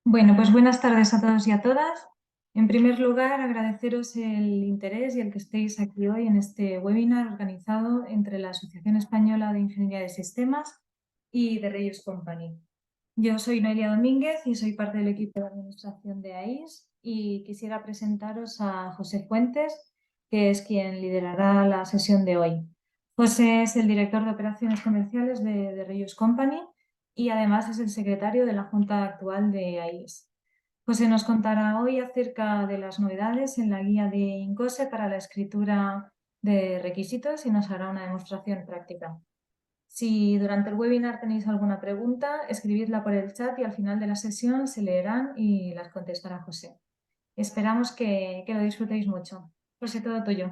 Bueno, pues buenas tardes a todos y a todas. En primer lugar, agradeceros el interés y el que estéis aquí hoy en este webinar organizado entre la Asociación Española de Ingeniería de Sistemas y The Reus Company. Yo soy Noelia Domínguez y soy parte del equipo de administración de AIS y quisiera presentaros a José Fuentes, que es quien liderará la sesión de hoy. José es el director de operaciones comerciales de The Reus Company y además es el secretario de la Junta actual de AIS. José nos contará hoy acerca de las novedades en la guía de INCOSE para la escritura de requisitos y nos hará una demostración práctica. Si durante el webinar tenéis alguna pregunta, escribidla por el chat y al final de la sesión se leerán y las contestará José. Esperamos que lo disfrutéis mucho. José, todo tuyo.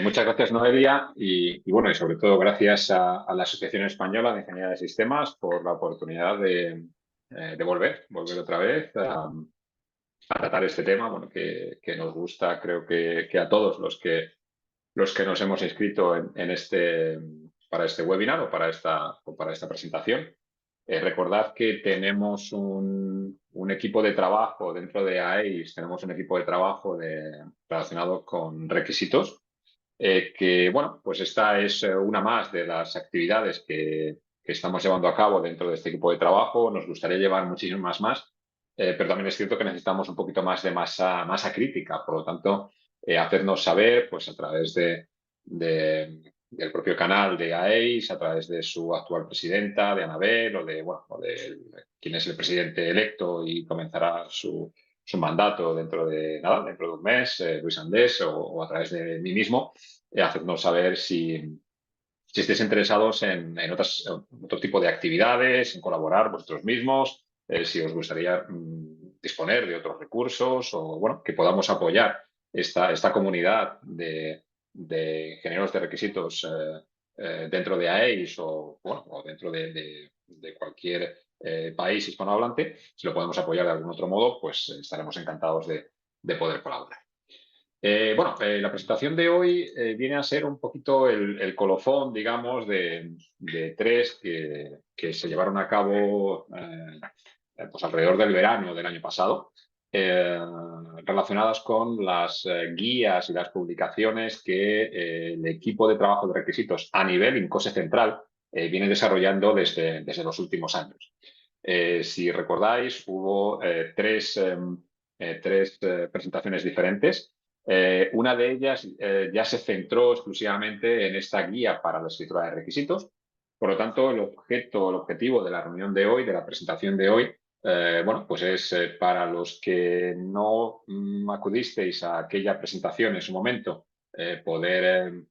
Muchas gracias, Noelia, y bueno, y sobre todo gracias a la Asociación Española de Ingeniería de Sistemas por la oportunidad de volver otra vez a tratar este tema, bueno, que nos gusta, creo que a todos los que nos hemos inscrito para este webinar o para esta presentación. Recordad que tenemos un equipo de trabajo dentro de AEIS, tenemos un equipo de trabajo relacionado con requisitos que, bueno, pues esta es una más de las actividades que estamos llevando a cabo dentro de este equipo de trabajo. Nos gustaría llevar muchísimas más, pero también es cierto que necesitamos un poquito más de masa crítica. Por lo tanto, hacernos saber pues, a través del propio canal de AEIS, a través de su actual presidenta, de Anabel, o de quien es el presidente electo y comenzará su mandato dentro de un mes, Luis Andés, o a través de mí mismo, hacernos saber si estáis interesados en otro tipo de actividades, en colaborar vosotros mismos, si os gustaría disponer de otros recursos o, bueno, que podamos apoyar esta comunidad de ingenieros de requisitos dentro de AEIS o dentro de cualquier país hispanohablante. Si lo podemos apoyar de algún otro modo, pues estaremos encantados de poder colaborar. La presentación de hoy viene a ser un poquito el colofón, digamos, de tres que se llevaron a cabo pues alrededor del verano del año pasado, relacionadas con las guías y las publicaciones que el equipo de trabajo de requisitos a nivel INCOSE Central viene desarrollando desde los últimos años. Si recordáis, hubo tres presentaciones diferentes. Una de ellas ya se centró exclusivamente en esta guía para la escritura de requisitos. Por lo tanto, el objetivo de la reunión de hoy, de la presentación de hoy, pues es para los que no acudisteis a aquella presentación en su momento, poder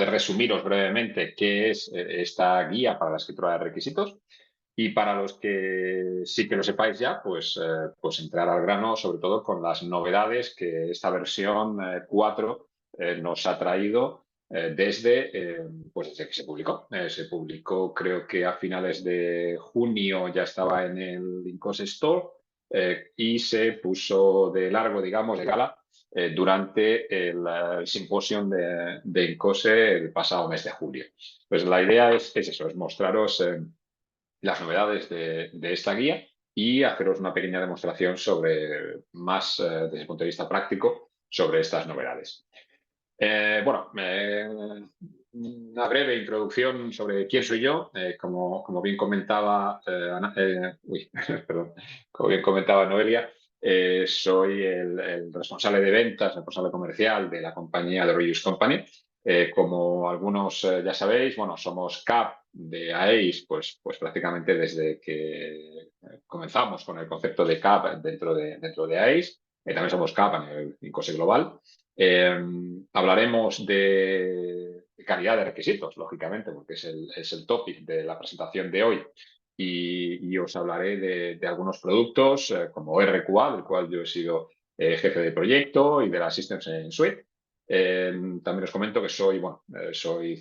resumiros brevemente qué es esta guía para la escritura de requisitos. Y para los que sí que lo sepáis ya, pues entrar al grano, sobre todo con las novedades que esta versión 4 nos ha traído desde que se publicó. Se publicó, creo que a finales de junio ya estaba en el INCOSE Store y se puso de largo, digamos, de gala durante el simposio de INCOSE el pasado mes de julio. Pues la idea es eso, es mostraros las novedades de esta guía y haceros una pequeña demostración desde el punto de vista práctico, sobre estas novedades. Una breve introducción sobre quién soy yo. Como bien comentaba, perdón, como bien comentaba Noelia, soy el responsable de ventas, responsable comercial de la compañía de Reus Company. Como algunos ya sabéis, bueno, somos CAP de AEIS, pues prácticamente desde que comenzamos con el concepto de CAP dentro de AEIS. También somos CAP a nivel INCOSE global. Hablaremos de calidad de requisitos, lógicamente, porque es el topic de la presentación de hoy. Y os hablaré de algunos productos como RQA, del cual yo he sido jefe de proyecto, y de la Systems en Suite. También os comento que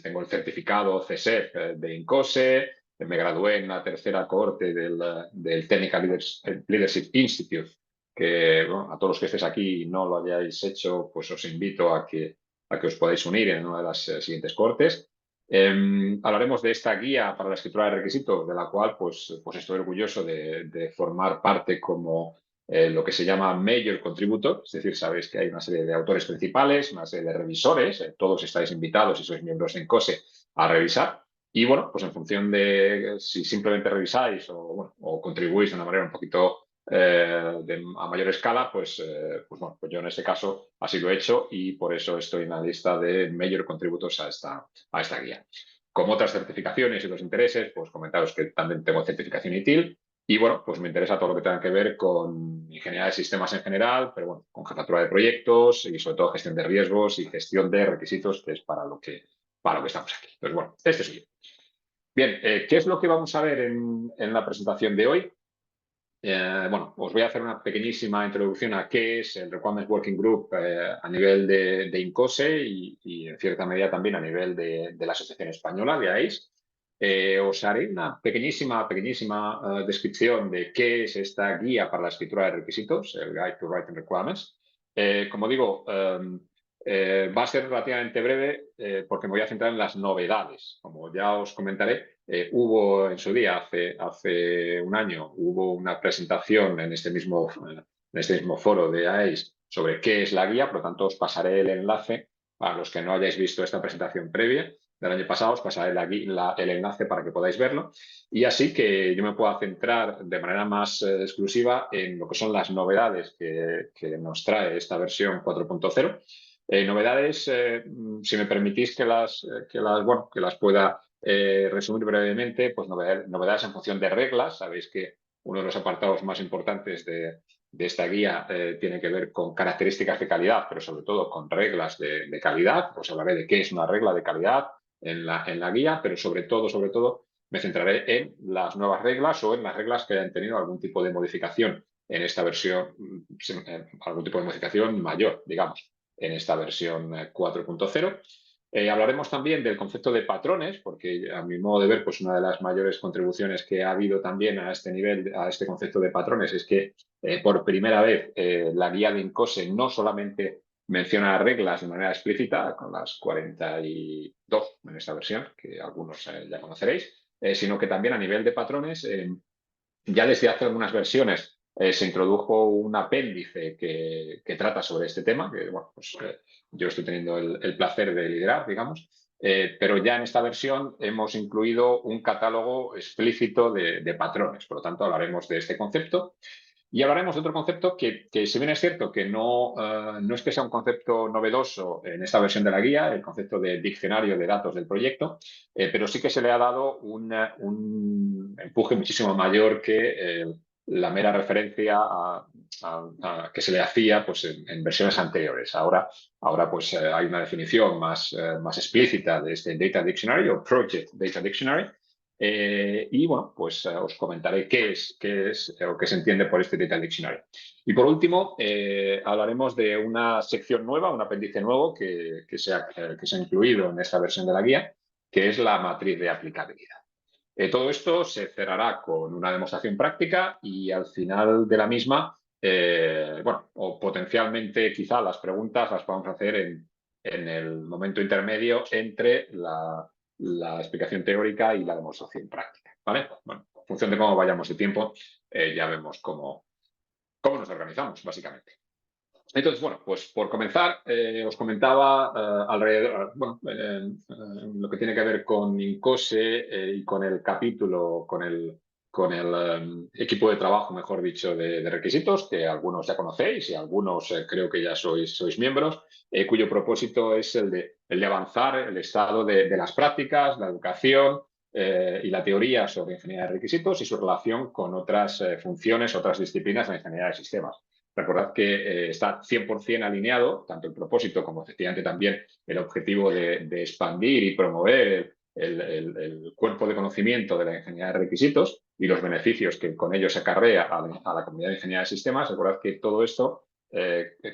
tengo el certificado CSEP de INCOSE, me gradué en la tercera cohorte del Technical Leadership Institute, que bueno, a todos los que estéis aquí y no lo hayáis hecho, pues os invito a que os podáis unir en una de las siguientes cohortes. Hablaremos de esta guía para la escritura de requisitos, de la cual pues estoy orgulloso de formar parte como lo que se llama Major Contributor, es decir, sabéis que hay una serie de autores principales, una serie de revisores, todos estáis invitados si sois miembros en COSE a revisar. Y bueno, pues en función de si simplemente revisáis o contribuís de una manera un poquito a mayor escala, bueno, pues yo en este caso así lo he hecho y por eso estoy en la lista de Major Contributors a esta guía. Como otras certificaciones y los intereses, pues comentaros que también tengo certificación ITIL y bueno, pues me interesa todo lo que tenga que ver con ingeniería de sistemas en general, pero bueno, con jefatura de proyectos y sobre todo gestión de riesgos y gestión de requisitos, que es para lo que estamos aquí. Entonces, bueno, este soy yo. Bien, ¿qué es lo que vamos a ver en la presentación de hoy? Bueno, os voy a hacer una pequeñísima introducción a qué es el Requirements Working Group a nivel de INCOSE y en cierta medida también a nivel de la Asociación Española de AIS. Os haré una pequeñísima descripción de qué es esta guía para la escritura de requisitos, el Guide to Writing Requirements. Como digo, va a ser relativamente breve porque me voy a centrar en las novedades. Como ya os comentaré, hubo en su día, hace un año, hubo una presentación en este mismo foro de AIS sobre qué es la guía, por lo tanto os pasaré el enlace para los que no hayáis visto esta presentación previa del año pasado, os pasaré el enlace para que podáis verlo y así que yo me pueda centrar de manera más exclusiva en lo que son las novedades que nos trae esta versión 4.0. Novedades, si me permitís que las pueda resumir brevemente, pues novedades en función de reglas. Sabéis que uno de los apartados más importantes de esta guía tiene que ver con características de calidad, pero sobre todo con reglas de calidad. Os hablaré de qué es una regla de calidad en la guía, pero sobre todo me centraré en las nuevas reglas o en las reglas que hayan tenido algún tipo de modificación en esta versión, algún tipo de modificación mayor, digamos, en esta versión 4.0. Hablaremos también del concepto de patrones, porque a mi modo de ver, pues una de las mayores contribuciones que ha habido también a este nivel, a este concepto de patrones, es que por primera vez la guía de INCOSE no solamente menciona reglas de manera explícita, con las 42 en esta versión, que algunos ya conoceréis, sino que también a nivel de patrones, ya desde hace algunas versiones se introdujo un apéndice que trata sobre este tema, que bueno, pues, yo estoy teniendo el placer de liderar, digamos, pero ya en esta versión hemos incluido un catálogo explícito de patrones. Por lo tanto, hablaremos de este concepto. Y hablaremos de otro concepto que si bien es cierto que no es que sea un concepto novedoso en esta versión de la guía, el concepto de diccionario de datos del proyecto, pero sí que se le ha dado un empuje muchísimo mayor que la mera referencia que se le hacía pues, en versiones anteriores. Ahora pues, hay una definición más explícita de este Data Dictionary o Project Data Dictionary. Y bueno, pues os comentaré qué es o qué se entiende por este Data Dictionary. Y por último, hablaremos de una sección nueva, un apéndice nuevo que se ha incluido en esta versión de la guía, que es la matriz de aplicabilidad. Todo esto se cerrará con una demostración práctica y al final de la misma, bueno, o potencialmente quizá las preguntas las podamos hacer en el momento intermedio entre la explicación teórica y la demostración práctica, ¿vale? Bueno, en función de cómo vayamos de tiempo, ya vemos cómo nos organizamos, básicamente. Entonces, bueno, pues por comenzar, os comentaba alrededor, bueno, lo que tiene que ver con INCOSE y con el capítulo, con el equipo de trabajo, mejor dicho, de requisitos, que algunos ya conocéis y algunos creo que ya sois miembros, cuyo propósito es el de avanzar el estado de las prácticas, la educación y la teoría sobre ingeniería de requisitos y su relación con otras funciones, otras disciplinas de la ingeniería de sistemas. Recordad que está 100% alineado, tanto el propósito como efectivamente también el objetivo de expandir y promover el cuerpo de conocimiento de la ingeniería de requisitos y los beneficios que con ello se acarrea a la comunidad de ingeniería de sistemas. Recordad que todo esto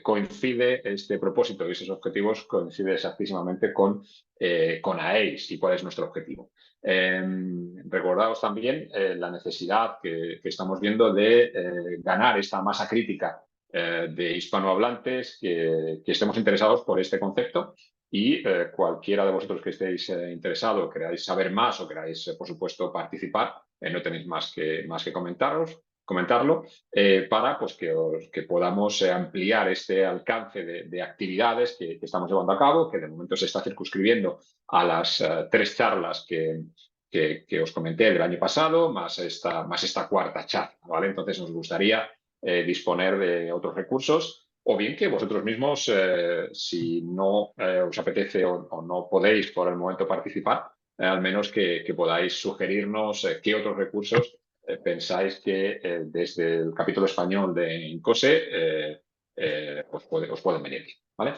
coincide, este propósito y esos objetivos coincide exactísimamente con AEIS y cuál es nuestro objetivo. Recordaos también la necesidad que estamos viendo de ganar esta masa crítica de hispanohablantes que estemos interesados por este concepto y cualquiera de vosotros que estéis interesado, queráis saber más o queráis, por supuesto, participar, no tenéis más que comentarlo, para pues, que podamos ampliar este alcance de actividades que estamos llevando a cabo, que de momento se está circunscribiendo a las 3 charlas que os comenté del año pasado, más esta cuarta charla, ¿vale? Entonces nos gustaría disponer de otros recursos o bien que vosotros mismos, si no os apetece o no podéis por el momento participar, al menos que podáis sugerirnos qué otros recursos pensáis que desde el capítulo español de INCOSE os pueden venir bien, ¿vale?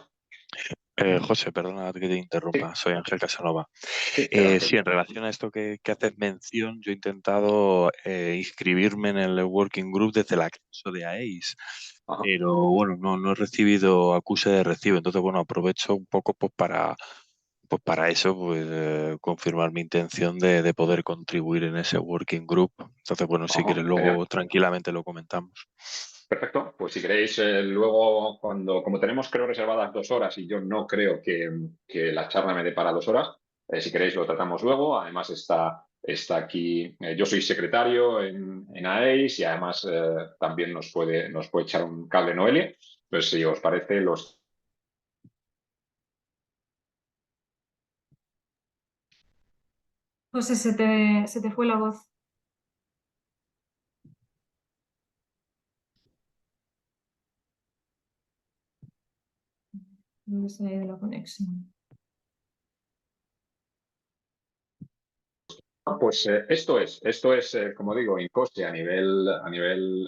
José, perdona que te interrumpa, Sí, soy Ángel Casanova. sí, Sí, en relación a esto que haces mención, yo he intentado inscribirme en el Working Group desde el acceso de AEIS, ajá. pero bueno, no he recibido acuse de recibo, entonces bueno, aprovecho un poco pues para eso, confirmar mi intención de poder contribuir en ese Working Group. Entonces bueno, si Ajá, quieres genial. luego tranquilamente lo comentamos. Perfecto, pues si queréis, luego, como tenemos creo reservadas 2 horas y yo no creo que la charla me dé para 2 horas, si queréis lo tratamos luego. Además está aquí, yo soy secretario en AEIS y además también nos puede echar un cable Noelia. Pues si os parece, José, se te fue la voz. No se ha ido la conexión. pues esto es como digo, INCOSE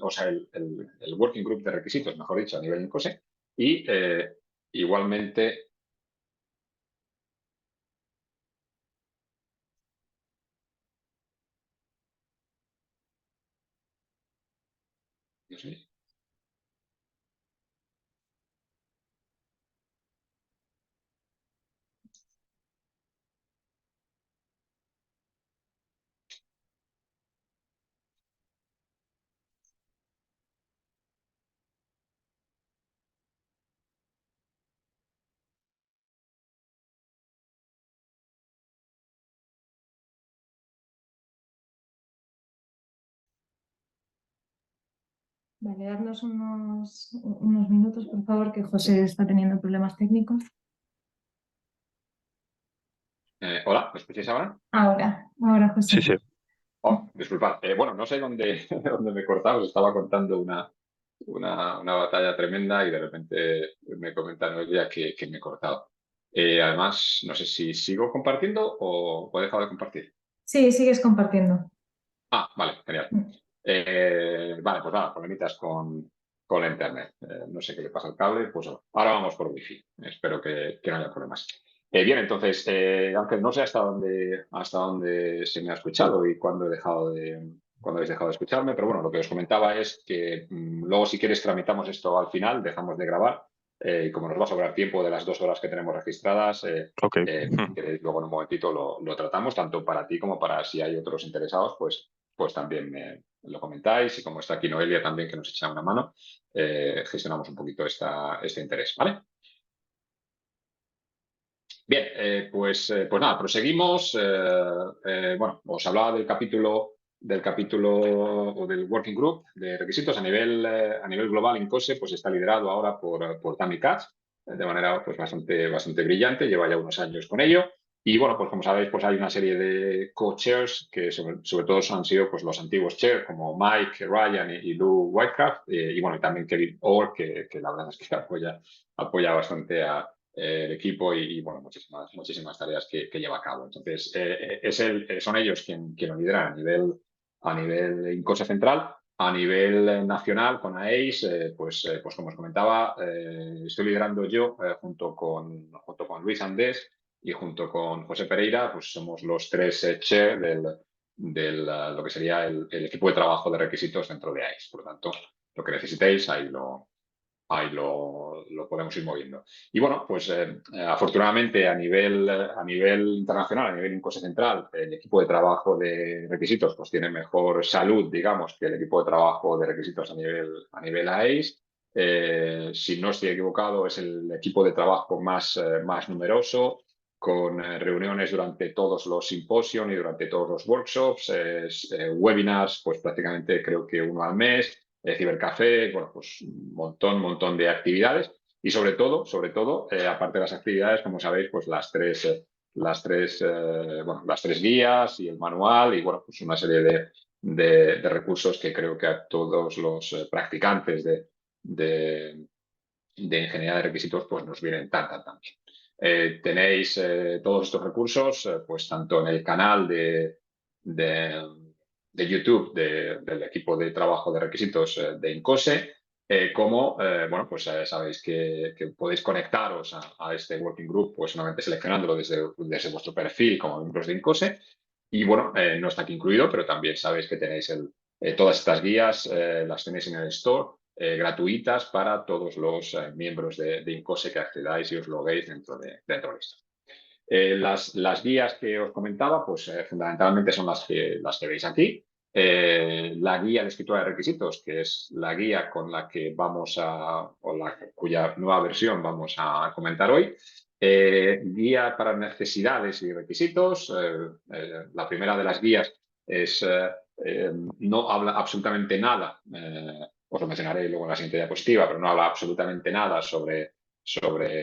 o sea, el Working Group de requisitos, mejor dicho, a nivel INCOSE. Y igualmente, Dios mío. Vale, darnos unos minutos, por favor, que José está teniendo problemas técnicos. Hola, ¿me escucháis ahora? Ahora, Sí, José. sí. Oh, disculpad. Bueno, no sé dónde me he cortado. Os estaba contando una batalla tremenda y de repente me comenta Noelia que me he cortado. Además, no sé si sigo compartiendo o he dejado de compartir. Sí, sigues compartiendo. Ah, vale, genial. Vale, pues nada, problemitas con la internet. No sé qué le pasa al cable, pues ahora vamos por wifi. Espero que no haya problemas. Bien, entonces, Ángel, no sé hasta dónde se me ha escuchado y cuándo habéis dejado de escucharme, pero bueno, lo que os comentaba es que luego si quieres tramitamos esto al final, dejamos de grabar y como nos va a sobrar tiempo de las 2 horas que tenemos registradas, Ok. si queréis luego en un momentito lo tratamos, tanto para ti como para si hay otros interesados, pues también lo comentáis y como está aquí Noelia también que nos echa una mano, gestionamos un poquito este interés, ¿vale? Bien, pues nada, proseguimos. Bueno, os hablaba del capítulo o del Working Group de requisitos a nivel global. INCOSE pues está liderado ahora por Tammy Katz, de manera pues bastante brillante, lleva ya unos años con ello. Y bueno, pues como sabéis, pues hay una serie de co-chairs que sobre todo han sido pues los antiguos chairs como Mike, Ryan y Lou Whitecraft, y bueno, y también Kevin Orr, que la verdad es que apoya bastante el equipo y bueno, muchísimas tareas que lleva a cabo. Entonces, son ellos quien lo lideran a nivel INCOSE central. A nivel nacional, con AEIS, pues como os comentaba, estoy liderando yo junto con Luis Andés y junto con José Pereira, pues somos los 3 chair lo que sería el equipo de trabajo de requisitos dentro de AEIS. Por lo tanto, lo que necesitéis, ahí lo podemos ir moviendo. Y bueno, pues afortunadamente a nivel internacional, a nivel INCOSE central, el equipo de trabajo de requisitos pues tiene mejor salud, digamos, que el equipo de trabajo de requisitos a nivel AEIS. Si no estoy equivocado, es el equipo de trabajo más numeroso, con reuniones durante todos los simposios y durante todos los workshops, webinars, pues prácticamente creo que uno al mes, cibercafé, bueno, pues un montón de actividades. Y sobre todo, aparte de las actividades, como sabéis, pues las tres guías y el manual y bueno, pues una serie de recursos que creo que a todos los practicantes de ingeniería de requisitos pues nos vienen tan bien. Tenéis todos estos recursos pues tanto en el canal de, de YouTube del equipo de trabajo de requisitos de Incose, como bueno, pues sabéis que podéis conectaros a este working group pues solamente seleccionándolo desde vuestro perfil como miembros de Incose. Y bueno, no está aquí incluido, pero también sabéis que tenéis todas estas guías, las tenéis en el store, gratuitas para todos los miembros de Incose que accedáis y os loguéis dentro de esto. Las guías que os comentaba, pues fundamentalmente son las que veis aquí. La guía de escritura de requisitos, que es la guía con la que cuya nueva versión vamos a comentar hoy. Guía para necesidades y requisitos. La primera de las guías no habla absolutamente nada, os lo mencionaré luego en la siguiente diapositiva, pero no habla absolutamente nada sobre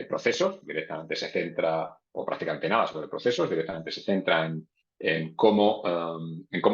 procesos, directamente se centra, o prácticamente nada sobre procesos, directamente se centra en cómo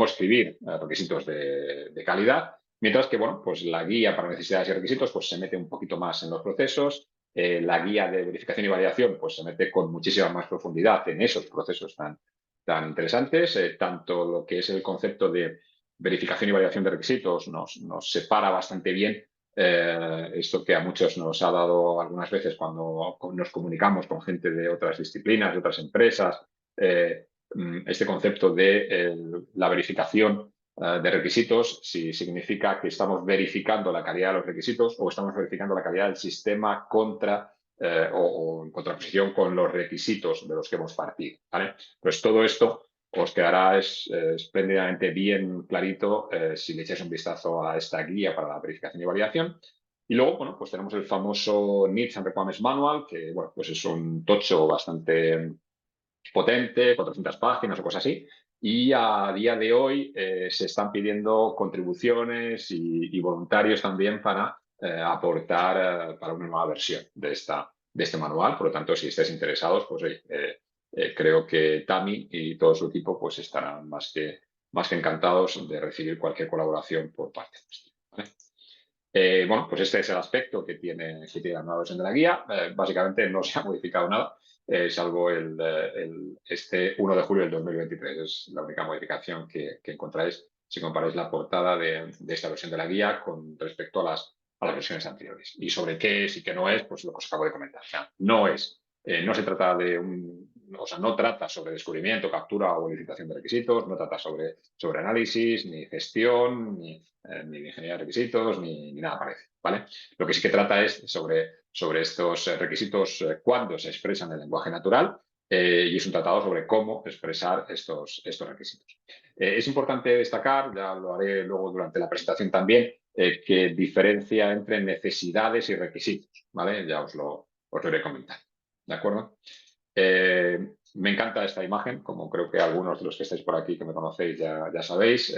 escribir requisitos de calidad, mientras que bueno, pues la guía para necesidades y requisitos pues se mete un poquito más en los procesos, la guía de verificación y validación pues se mete con muchísima más profundidad en esos procesos tan interesantes, tanto lo que es el concepto de verificación y validación de requisitos nos separa bastante bien esto que a muchos nos ha dado algunas veces cuando nos comunicamos con gente de otras disciplinas, de otras empresas, este concepto de la verificación de requisitos, si significa que estamos verificando la calidad de los requisitos o estamos verificando la calidad del sistema o en contraposición con los requisitos de los que hemos partido, ¿vale? Pues todo esto os quedará espléndidamente bien clarito si le echáis un vistazo a esta guía para la verificación y validación. Y luego, bueno, pues tenemos el famoso Needs and Requirements Manual, que, bueno, pues es un tocho bastante potente, 400 páginas o cosas así. Y a día de hoy se están pidiendo contribuciones y voluntarios también para aportar para una nueva versión de este manual. Por lo tanto, si estáis interesados, pues creo que Tami y todo su equipo pues estarán más que encantados de recibir cualquier colaboración por parte nuestra, ¿vale? Bueno, pues este es el aspecto que tiene la nueva versión de la guía. Básicamente no se ha modificado nada, salvo este 1 de julio del 2023. Es la única modificación que encontráis si comparáis la portada de esta versión de la guía con respecto a las versiones anteriores. Y sobre qué es y qué no es, pues lo que os acabo de comentar. O sea, no se trata no trata sobre descubrimiento, captura o verificación de requisitos, no trata sobre análisis, ni gestión, ni de ingeniería de requisitos, ni nada parecido, ¿vale? Lo que sí que trata es sobre estos requisitos cuando se expresan en lenguaje natural y es un tratado sobre cómo expresar estos requisitos. Es importante destacar, ya lo haré luego durante la presentación también, que diferencia entre necesidades y requisitos, ¿vale? Ya os lo iré comentando, ¿de acuerdo? Me encanta esta imagen, como creo que algunos de los que estáis por aquí que me conocéis ya sabéis,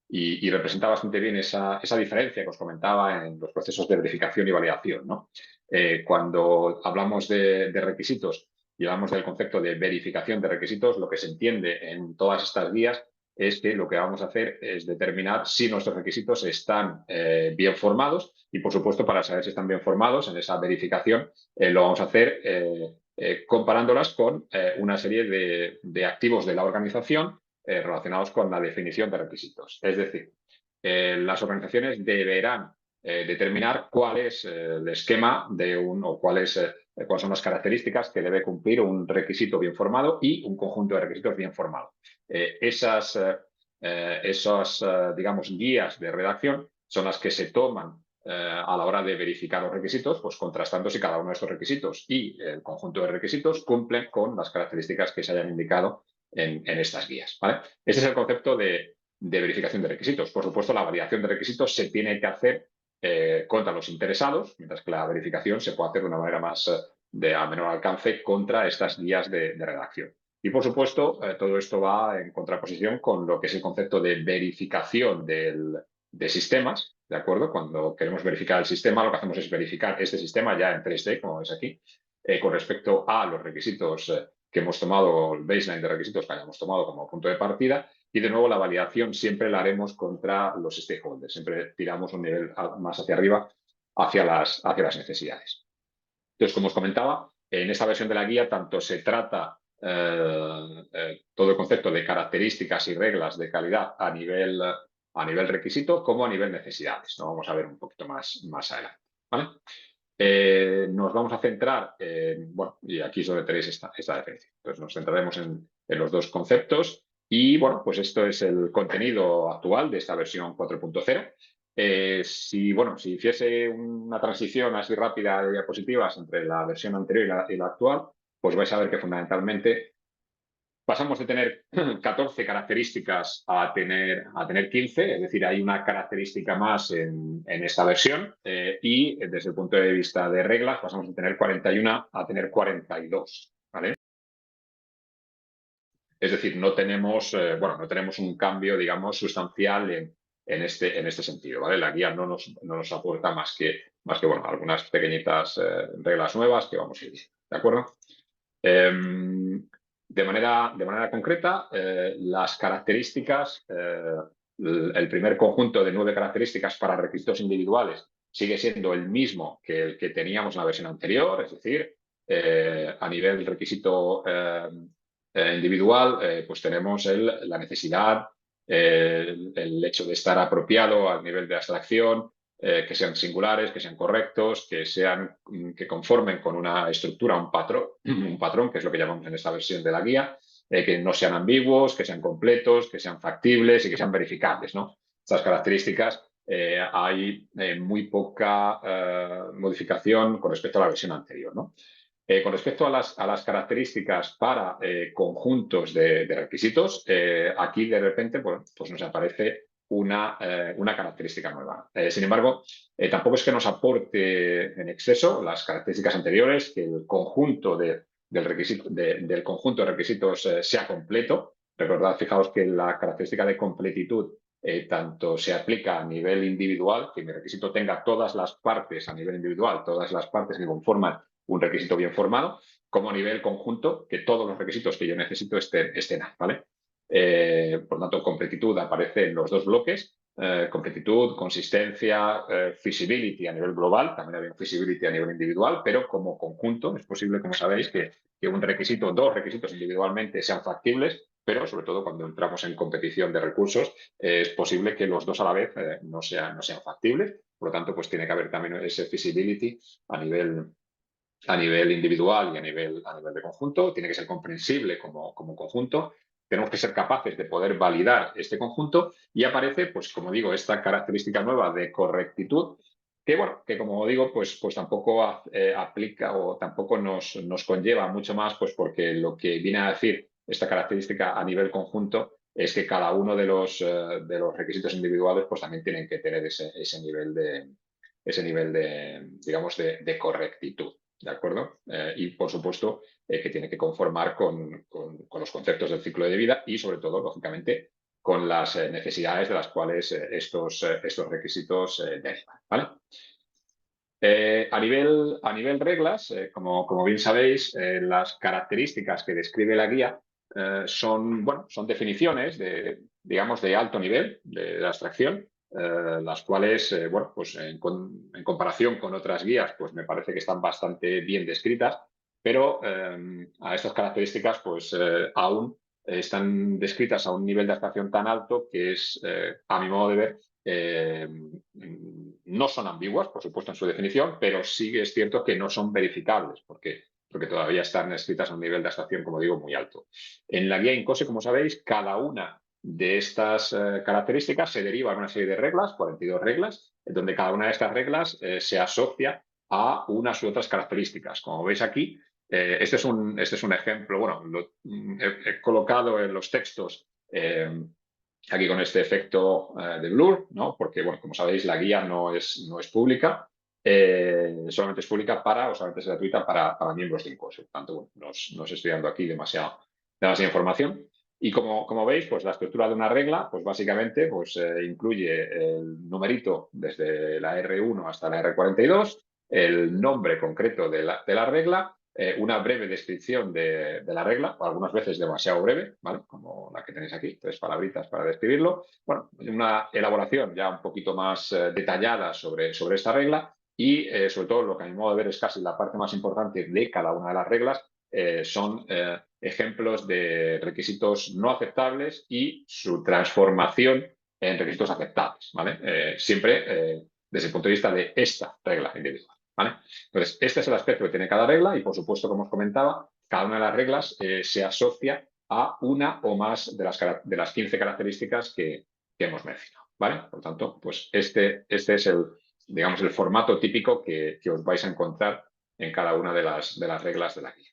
y representa bastante bien esa diferencia que os comentaba en los procesos de verificación y validación, ¿no? Cuando hablamos de requisitos y hablamos del concepto de verificación de requisitos, lo que se entiende en todas estas guías es que lo que vamos a hacer es determinar si nuestros requisitos están bien formados y, por supuesto, para saber si están bien formados en esa verificación, lo vamos a hacer comparándolas con una serie de activos de la organización relacionados con la definición de requisitos. Es decir, las organizaciones deberán determinar cuál es el esquema o cuáles son las características que debe cumplir un requisito bien formado y un conjunto de requisitos bien formado. Esas, digamos, guías de redacción son las que se toman a la hora de verificar los requisitos, pues contrastando si cada uno de estos requisitos y el conjunto de requisitos cumplen con las características que se hayan indicado en estas guías, ¿vale? Este es el concepto de verificación de requisitos. Por supuesto, la validación de requisitos se tiene que hacer contra los interesados, mientras que la verificación se puede hacer de una manera más a menor alcance contra estas guías de redacción. Y, por supuesto, todo esto va en contraposición con lo que es el concepto de verificación de sistemas, ¿de acuerdo? Cuando queremos verificar el sistema, lo que hacemos es verificar este sistema ya en 3D, como ves aquí, con respecto a los requisitos que hemos tomado, el baseline de requisitos que hayamos tomado como punto de partida, y de nuevo la validación siempre la haremos contra los stakeholders, siempre tiramos un nivel más hacia arriba, hacia las necesidades. Entonces, como os comentaba, en esta versión de la guía tanto se trata todo el concepto de características y reglas de calidad a nivel requisito como a nivel necesidades. Lo vamos a ver un poquito más adelante, ¿vale? Nos vamos a centrar bueno, y aquí es donde tenéis esta definición. Entonces nos centraremos en los dos conceptos y, bueno, pues esto es el contenido actual de esta versión 4.0. Si hiciese una transición así rápida de diapositivas entre la versión anterior y la actual, pues vais a ver que fundamentalmente pasamos de tener 14 características a tener 15, es decir, hay una característica más en esta versión y desde el punto de vista de reglas pasamos de tener 41 a tener 42, ¿vale? Es decir, no tenemos un cambio, digamos, sustancial en este sentido, ¿vale? La guía no nos aporta más que bueno, algunas pequeñitas reglas nuevas que vamos a ir, ¿de acuerdo? De manera concreta, las características, el primer conjunto de 9 características para requisitos individuales sigue siendo el mismo que el que teníamos en la versión anterior, es decir, a nivel requisito individual, pues tenemos la necesidad, el hecho de estar apropiado al nivel de abstracción, que sean singulares, que sean correctos, que conformen con una estructura, un patrón, que es lo que llamamos en esta versión de la guía, que no sean ambiguos, que sean completos, que sean factibles y que sean verificables, ¿no? Estas características hay muy poca modificación con respecto a la versión anterior, ¿no? Con respecto a las características para conjuntos de requisitos, aquí de repente pues nos aparece una característica nueva. Sin embargo, tampoco es que nos aporte en exceso las características anteriores, que el conjunto del conjunto de requisitos sea completo. Recordad, fijaos que la característica de completitud tanto se aplica a nivel individual, que mi requisito tenga todas las partes a nivel individual, todas las partes que conforman un requisito bien formado, como a nivel conjunto, que todos los requisitos que yo necesito estén ahí, ¿vale? Por tanto, completitud aparece en los dos bloques, completitud, consistencia, feasibility a nivel global, también había feasibility a nivel individual, pero como conjunto es posible, como sabéis, que dos requisitos individualmente sean factibles, pero sobre todo cuando entramos en competición de recursos es posible que los dos a la vez no sean factibles. Por lo tanto, pues tiene que haber también ese feasibility a nivel individual y a nivel de conjunto, tiene que ser comprensible como conjunto, tenemos que ser capaces de poder validar este conjunto y aparece, pues como digo, esta característica nueva de correctitud, que bueno, que como digo, pues tampoco aplica o tampoco nos conlleva mucho más, pues porque lo que viene a decir esta característica a nivel conjunto es que cada uno de los requisitos individuales pues también tienen que tener ese nivel de digamos, de correctitud. ¿De acuerdo? Y, por supuesto, que tiene que conformar con los conceptos del ciclo de vida y, sobre todo, lógicamente, con las necesidades de las cuales estos requisitos derivan, ¿vale? A nivel reglas, como bien sabéis, las características que describe la guía son definiciones digamos, de alto nivel de abstracción, las cuales, pues en comparación con otras guías, pues me parece que están bastante bien descritas, pero a estas características, pues aún están descritas a un nivel de abstracción tan alto que es, a mi modo de ver, no son ambiguas, por supuesto, en su definición, pero sí es cierto que no son verificables, porque todavía están escritas a un nivel de abstracción, como digo, muy alto. En la guía INCOSE, como sabéis, cada una de estas características se deriva de una serie de reglas, 42 reglas, donde cada una de estas reglas se asocia a unas u otras características. Como veis aquí, este es un ejemplo, bueno, he colocado en los textos aquí con este efecto de blur, ¿no? Porque, bueno, como sabéis, la guía no es pública, solamente es pública o solamente es gratuita para miembros de Incosio. Por tanto, bueno, no os estoy dando aquí demasiada información. Y como veis, pues la estructura de una regla, pues básicamente pues, incluye el numerito desde la R1 hasta la R42, el nombre concreto de la regla, una breve descripción de la regla, algunas veces demasiado breve, ¿vale? Como la que tenéis aquí, 3 palabritas para describirlo. Bueno, una elaboración ya un poquito más detallada sobre esta regla y, sobre todo, lo que a mi modo de ver es casi la parte más importante de cada una de las reglas, son ejemplos de requisitos no aceptables y su transformación en requisitos aceptables, ¿vale? Siempre desde el punto de vista de esta regla individual, ¿vale? Entonces, este es el aspecto que tiene cada regla y, por supuesto, como os comentaba, cada una de las reglas se asocia a una o más de las 15 características que hemos mencionado, ¿vale? Por tanto, pues este es digamos, el formato típico que os vais a encontrar en cada una de las reglas de la guía.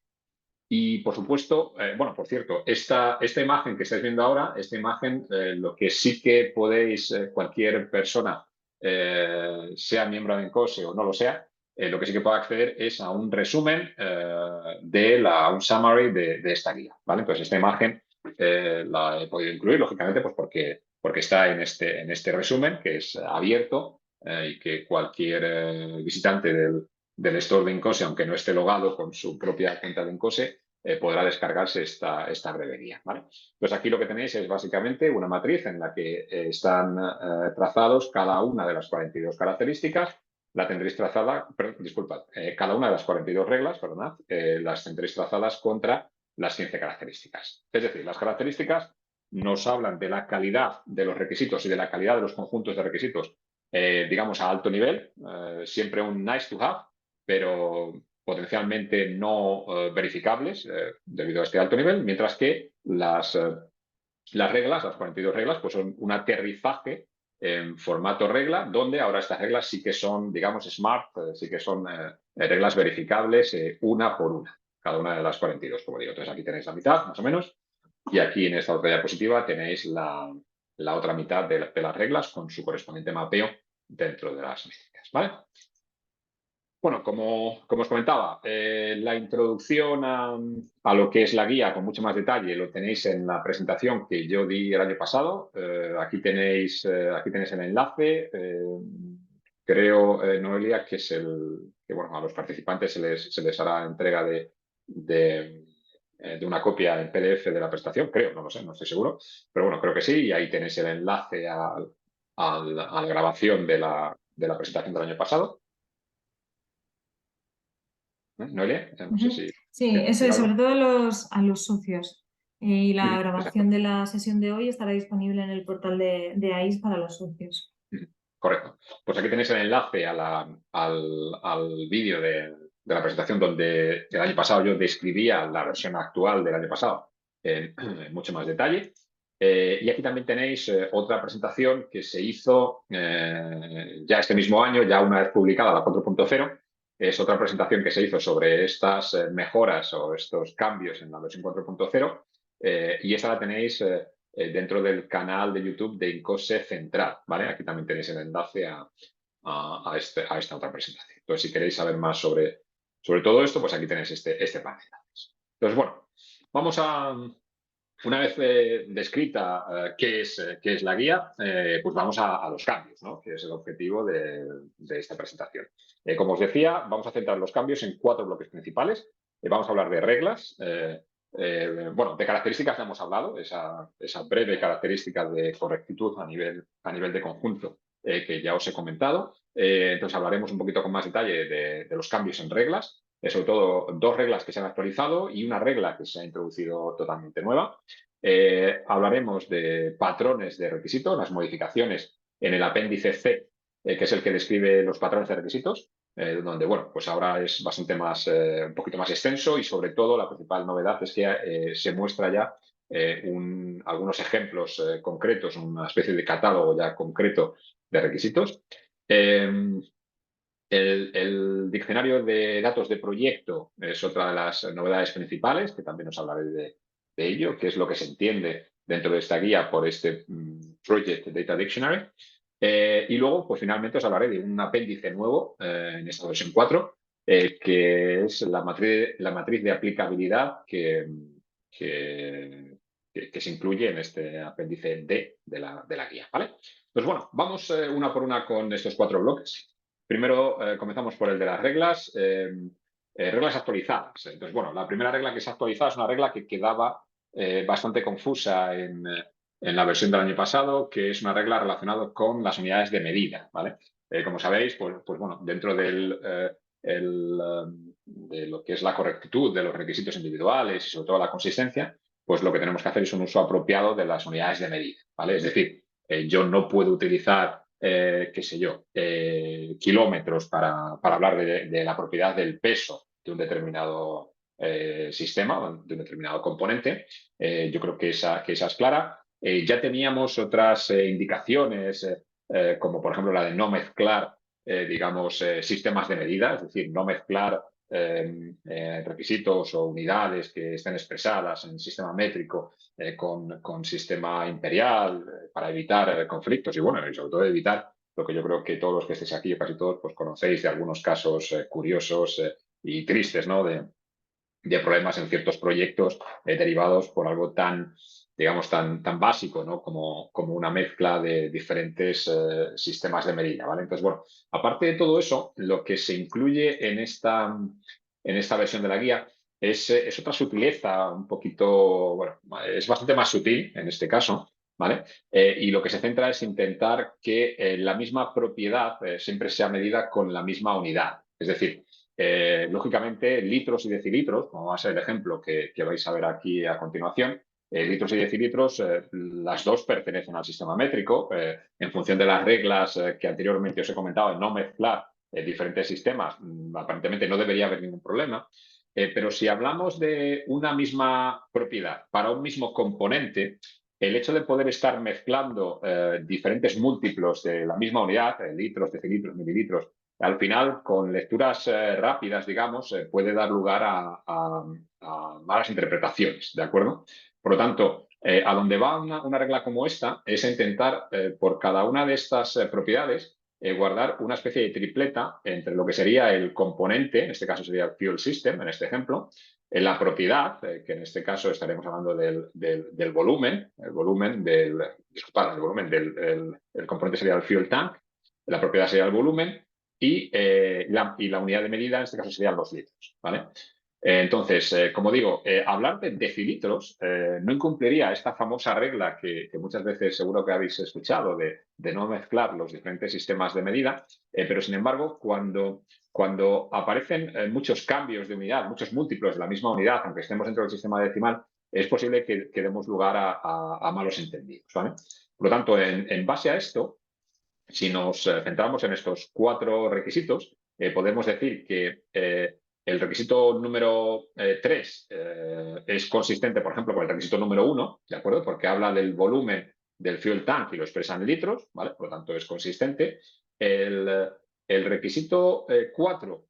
Y, por supuesto, bueno, por cierto, esta imagen que estáis viendo ahora, esta imagen, lo que sí que podéis, cualquier persona, sea miembro de Encose o no lo sea, lo que sí que puede acceder es a un resumen un summary de esta guía, ¿vale? Entonces, esta imagen la he podido incluir, lógicamente, pues porque está en este resumen, que es abierto y que cualquier visitante del store de Encose, aunque no esté logado con su propia cuenta de Encose, podrá descargarse esta breve guía, ¿vale? Pues aquí lo que tenéis es básicamente una matriz en la que están trazados cada una de las 42 características. La tendréis trazada, disculpad, cada una de las 42 reglas, perdonad, las tendréis trazadas contra las 15 características. Es decir, las características nos hablan de la calidad de los requisitos y de la calidad de los conjuntos de requisitos, digamos, a alto nivel, siempre un nice to have, pero potencialmente no verificables debido a este alto nivel, mientras que las reglas, las 42 reglas, pues son un aterrizaje en formato regla, donde ahora estas reglas sí que son, digamos, smart, sí que son reglas verificables una por una, cada una de las 42, como digo. Entonces aquí tenéis la mitad, más o menos, y aquí en esta otra diapositiva tenéis la otra mitad de las reglas con su correspondiente mapeo dentro de las métricas, ¿vale? Bueno, como os comentaba, la introducción a lo que es la guía con mucho más detalle lo tenéis en la presentación que yo di el año pasado. Aquí tenéis el enlace. Creo, Noelia, que es que bueno, a los participantes se les hará entrega de una copia en PDF de la presentación. Creo, no lo sé, no estoy seguro. Pero bueno, creo que sí. Y ahí tenéis el enlace a la grabación de la presentación del año pasado. Noelia, no sé si Sí, quieres eso decir es, algo. sobre todo a los socios. Y la Exacto. grabación de la sesión de hoy estará disponible en el portal de AIS para los socios. Correcto. Pues aquí tenéis el enlace al vídeo de la presentación donde el año pasado yo describía la versión actual del año pasado en mucho más detalle. Y aquí también tenéis otra presentación que se hizo ya este mismo año, ya una vez publicada la 4.0. Es otra presentación que se hizo sobre estas mejoras o estos cambios en la versión 4.0. Y esa la tenéis dentro del canal de YouTube de Incose Central, ¿vale? Aquí también tenéis el enlace a esta otra presentación. Entonces, si queréis saber más sobre todo esto, pues aquí tenéis este plan de enlaces. Entonces, bueno, vamos una vez descrita qué es la guía, pues vamos a los cambios, ¿no? Que es el objetivo de esta presentación. Como os decía, vamos a centrar los cambios en 4 bloques principales. Vamos a hablar de reglas. Bueno, de características ya hemos hablado, esa breve característica de correctitud a nivel de conjunto que ya os he comentado. Entonces hablaremos un poquito con más detalle de los cambios en reglas. Sobre todo 2 reglas que se han actualizado y una regla que se ha introducido totalmente nueva. Hablaremos de patrones de requisitos, las modificaciones en el apéndice C, que es el que describe los patrones de requisitos, donde, bueno, pues ahora es bastante más, un poquito más extenso y, sobre todo, la principal novedad es que se muestra ya algunos ejemplos concretos, una especie de catálogo ya concreto de requisitos. El diccionario de datos de proyecto es otra de las novedades principales, que también os hablaré de ello, que es lo que se entiende dentro de esta guía por este Project Data Dictionary. Y luego, pues finalmente os hablaré de un apéndice nuevo en esta versión 4, que es la matriz de aplicabilidad que se incluye en este apéndice D de la guía, ¿vale? Pues bueno, vamos una por una con estos 4 bloques. Primero comenzamos por el de las reglas. Reglas actualizadas. Entonces, bueno, la primera regla que se ha actualizado es una regla que quedaba bastante confusa en la versión del año pasado, que es una regla relacionada con las unidades de medida, ¿vale? Como sabéis, pues bueno, dentro de lo que es la correctitud de los requisitos individuales y sobre todo la consistencia, pues lo que tenemos que hacer es un uso apropiado de las unidades de medida, ¿vale? Es decir, yo no puedo utilizar, qué sé yo, kilómetros para hablar de la propiedad del peso de un determinado sistema, de un determinado componente. Yo creo que esa es clara. Ya teníamos otras indicaciones, como por ejemplo la de no mezclar, digamos, sistemas de medida, es decir, no mezclar requisitos o unidades que estén expresadas en sistema métrico con sistema imperial para evitar conflictos y bueno, y sobre todo evitar lo que yo creo que todos los que estéis aquí, o casi todos, pues conocéis de algunos casos curiosos y tristes, ¿no? De problemas en ciertos proyectos derivados por algo tan, digamos, tan básico, ¿no? como una mezcla de diferentes sistemas de medida, ¿vale? Entonces, bueno, aparte de todo eso, lo que se incluye en esta versión de la guía es otra sutileza un poquito, bueno, es bastante más sutil en este caso, ¿vale? Y lo que se centra es intentar que la misma propiedad siempre sea medida con la misma unidad. Es decir, lógicamente, litros y decilitros, como va a ser el ejemplo que vais a ver aquí a continuación, litros y decilitros, las dos pertenecen al sistema métrico. En función de las reglas que anteriormente os he comentado, de no mezclar diferentes sistemas, aparentemente no debería haber ningún problema. Pero si hablamos de una misma propiedad para un mismo componente, el hecho de poder estar mezclando diferentes múltiplos de la misma unidad, litros, decilitros, mililitros, al final, con lecturas rápidas, digamos, puede dar lugar a malas interpretaciones, ¿de acuerdo? Por lo tanto, a donde va una regla como esta es intentar, por cada una de estas propiedades, guardar una especie de tripleta entre lo que sería el componente, en este caso sería el fuel system, en este ejemplo, la propiedad, que en este caso estaremos hablando del volumen, el volumen del componente sería el fuel tank, la propiedad sería el volumen, y la unidad de medida en este caso serían los litros, ¿vale? Entonces, como digo, hablar de decilitros no incumpliría esta famosa regla que muchas veces seguro que habéis escuchado de no mezclar los diferentes sistemas de medida, pero sin embargo, cuando aparecen muchos cambios de unidad, muchos múltiplos de la misma unidad, aunque estemos dentro del sistema decimal, es posible que demos lugar a malos entendidos, ¿vale? Por lo tanto, en base a esto, si nos centramos en estos 4 requisitos, podemos decir que el requisito número 3 es consistente, por ejemplo, con el requisito número 1, ¿de acuerdo? Porque habla del volumen del fuel tank y lo expresa en litros, ¿vale? Por lo tanto, es consistente. El requisito 4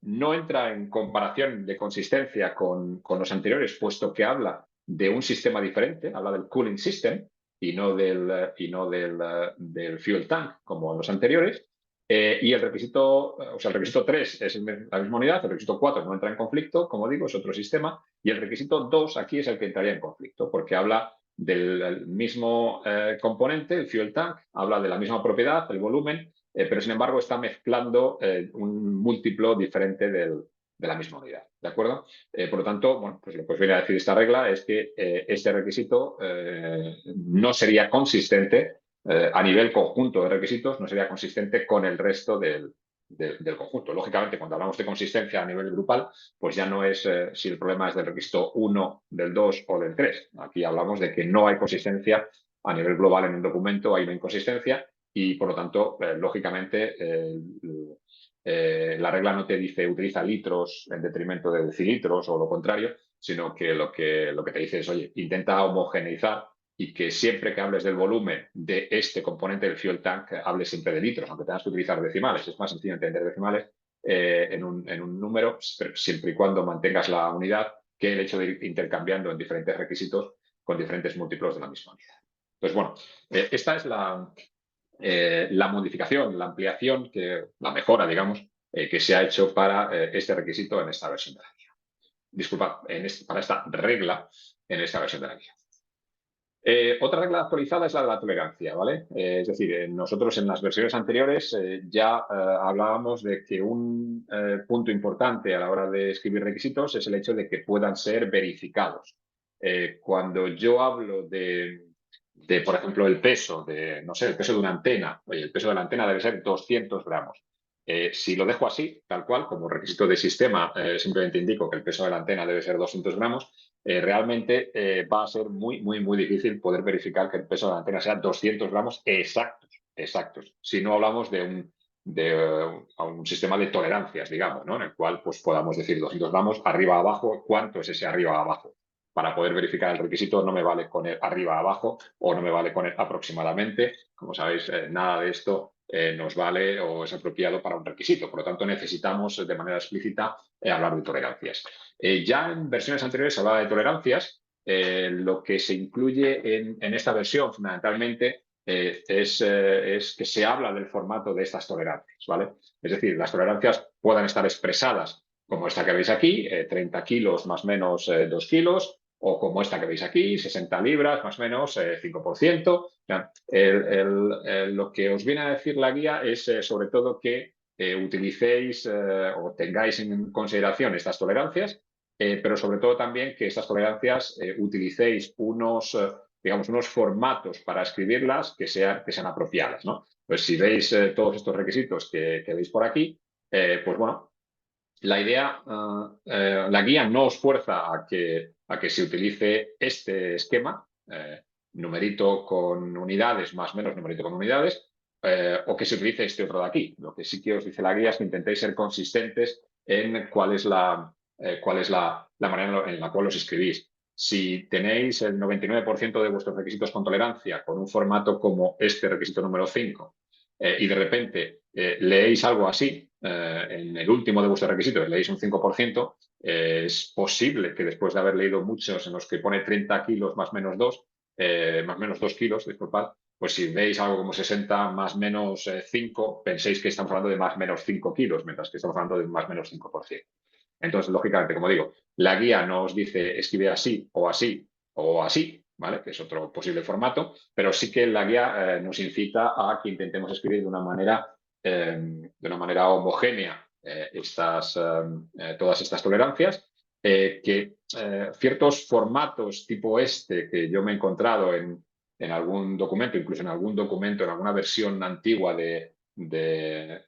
no entra en comparación de consistencia con los anteriores, puesto que habla de un sistema diferente, habla del cooling system, y no del fuel tank como en los anteriores. Y el requisito 3 es la misma unidad, el requisito 4 no entra en conflicto, como digo, es otro sistema, y el requisito 2 aquí es el que entraría en conflicto, porque habla del mismo componente, el fuel tank, habla de la misma propiedad, el volumen, pero sin embargo está mezclando un múltiplo diferente de la misma unidad, ¿de acuerdo? Por lo tanto, bueno, pues lo que os viene a decir esta regla es que este requisito no sería consistente a nivel conjunto de requisitos, no sería consistente con el resto del conjunto. Lógicamente, cuando hablamos de consistencia a nivel grupal, pues ya no es si el problema es del requisito 1, del 2 o del 3. Aquí hablamos de que no hay consistencia a nivel global en un documento, hay una inconsistencia y, por lo tanto, lógicamente, la regla no te dice utiliza litros en detrimento de decilitros o lo contrario, sino que lo que te dice es, oye, intenta homogeneizar y que siempre que hables del volumen de este componente del fuel tank, hables siempre de litros, aunque tengas que utilizar decimales. Es más sencillo entender decimales en un número, siempre y cuando mantengas la unidad, que el hecho de ir intercambiando en diferentes requisitos con diferentes múltiplos de la misma unidad. Entonces, bueno, esta es la modificación, la ampliación, la mejora, digamos, que se ha hecho para este requisito en esta versión de la guía. Disculpad, para esta regla en esta versión de la guía. Otra regla actualizada es la de la tolerancia, ¿vale? Es decir, nosotros en las versiones anteriores ya hablábamos de que un punto importante a la hora de escribir requisitos es el hecho de que puedan ser verificados. Cuando yo hablo de, por ejemplo, el peso no sé, el peso de una antena, oye, el peso de la antena debe ser 200 gramos. Si lo dejo así, tal cual, como requisito de sistema, simplemente indico que el peso de la antena debe ser 200 gramos, realmente va a ser muy, muy, muy difícil poder verificar que el peso de la antena sea 200 gramos exactos. Si no hablamos de un sistema de tolerancias, digamos, ¿no? En el cual pues, podamos decir 200 gramos arriba abajo, ¿cuánto es ese arriba abajo? Para poder verificar el requisito no me vale con el arriba abajo o no me vale con el aproximadamente. Como sabéis, nada de esto nos vale o es apropiado para un requisito. Por lo tanto, necesitamos de manera explícita hablar de tolerancias. Ya en versiones anteriores se hablaba de tolerancias. Lo que se incluye en esta versión fundamentalmente es que se habla del formato de estas tolerancias, ¿vale? Es decir, las tolerancias puedan estar expresadas como esta que veis aquí, 30 kilos más o menos 2 kilos, o como esta que veis aquí, 60 libras más o menos 5%. Lo que os viene a decir la guía es sobre todo que utilicéis o tengáis en consideración estas tolerancias, pero sobre todo también que estas tolerancias utilicéis digamos, unos formatos para escribirlas que sean apropiadas, ¿no? Pues si veis todos estos requisitos que veis por aquí, pues bueno, la idea, la guía no os fuerza a que se utilice este esquema, numerito con unidades más menos numerito con unidades, o que se utilice este otro de aquí. Lo que sí que os dice la guía es que intentéis ser consistentes en cuál es la manera en la cual os escribís. Si tenéis el 99% de vuestros requisitos con tolerancia con un formato como este requisito número 5 y de repente leéis algo así en el último de vuestros requisitos, leéis un 5%, es posible que después de haber leído muchos en los que pone 30 kilos más menos 2, más menos 2 kilos, disculpad, pues si veis algo como 60 más menos 5, penséis que estamos hablando de más menos 5 kilos, mientras que estamos hablando de más menos 5%. Entonces, lógicamente, como digo, la guía no os dice escribe así o así o así, ¿vale? Que es otro posible formato, pero sí que la guía nos incita a que intentemos escribir de una manera homogénea todas estas tolerancias, que ciertos formatos tipo este que yo me he encontrado en algún documento, incluso en algún documento, en alguna versión antigua de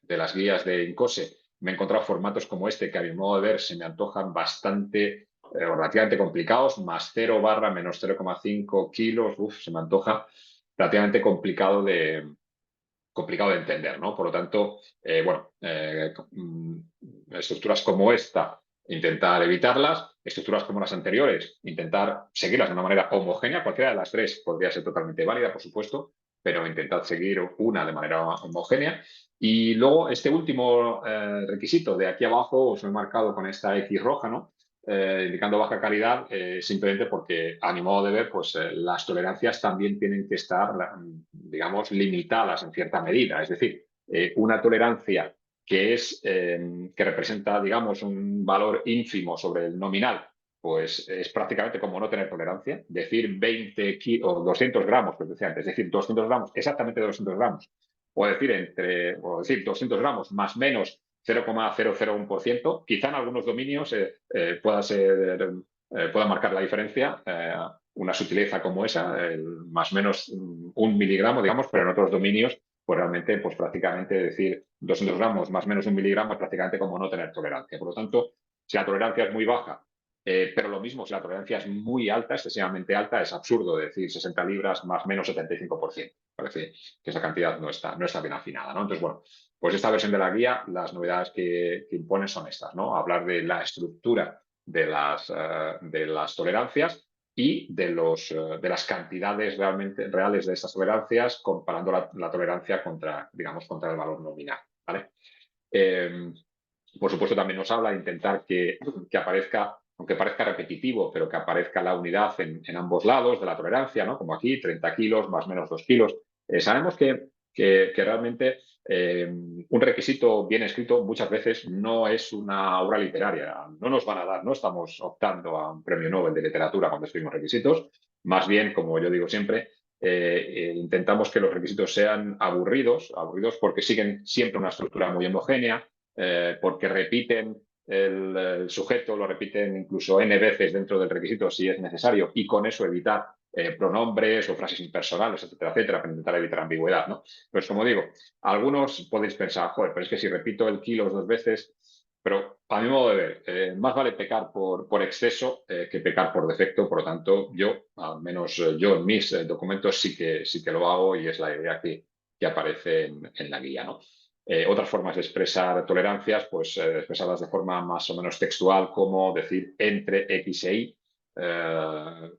las guías de INCOSE, me he encontrado formatos como este que a mi modo de ver se me antojan bastante relativamente complicados, más 0 barra menos 0,5 kilos, se me antoja relativamente complicado de entender, ¿no? Por lo tanto, estructuras como esta, intentar evitarlas, estructuras como las anteriores, intentar seguirlas de una manera homogénea, cualquiera de las tres podría ser totalmente válida, por supuesto, pero intentad seguir una de manera homogénea. Y luego este último requisito de aquí abajo os lo he marcado con esta X roja, ¿no? Indicando baja calidad, simplemente porque a mi modo de ver, pues las tolerancias también tienen que estar, digamos, limitadas en cierta medida. Es decir, una tolerancia que representa, digamos, un valor ínfimo sobre el nominal, pues es prácticamente como no tener tolerancia. Decir 20 o 200 gramos, pues decía antes, es decir, 200 gramos, exactamente 200 gramos, o decir 200 gramos más menos 0,001%, quizá en algunos dominios pueda marcar la diferencia una sutileza como esa, más o menos 1 miligramo, digamos, pero en otros dominios, pues realmente, pues prácticamente decir 200 gramos más o menos 1 miligramo es prácticamente como no tener tolerancia. Por lo tanto, si la tolerancia es muy baja, pero lo mismo, si la tolerancia es muy alta, excesivamente alta, es absurdo decir 60 libras más menos 75%. Parece que esa cantidad no está bien afinada, ¿no? Entonces, bueno, pues esta versión de la guía, las novedades que impone son estas, ¿no? Hablar de la estructura de las tolerancias y de las cantidades reales de estas tolerancias, comparando la tolerancia contra el valor nominal, ¿vale? Por supuesto, también nos habla de intentar que aparezca aunque parezca repetitivo, pero que aparezca la unidad en ambos lados de la tolerancia, ¿no? Como aquí, 30 kilos más menos 2 kilos. Sabemos que realmente un requisito bien escrito muchas veces no es una obra literaria. No nos van a dar, no estamos optando a un premio Nobel de literatura cuando escribimos requisitos. Más bien, como yo digo siempre, intentamos que los requisitos sean aburridos porque siguen siempre una estructura muy homogénea, porque repiten el sujeto, lo repiten incluso n veces dentro del requisito si es necesario, y con eso evitar pronombres o frases impersonales, etcétera, para intentar evitar ambigüedad, ¿no? Pues como digo, algunos podéis pensar, joder, pero es que si repito el kilos 2 veces, pero a mi modo de ver, más vale pecar por exceso que pecar por defecto. Por lo tanto, yo, al menos yo en mis documentos sí que lo hago, y es la idea que aparece en la guía, ¿no? Otras formas de expresar tolerancias, pues expresarlas de forma más o menos textual, como decir entre X e Y.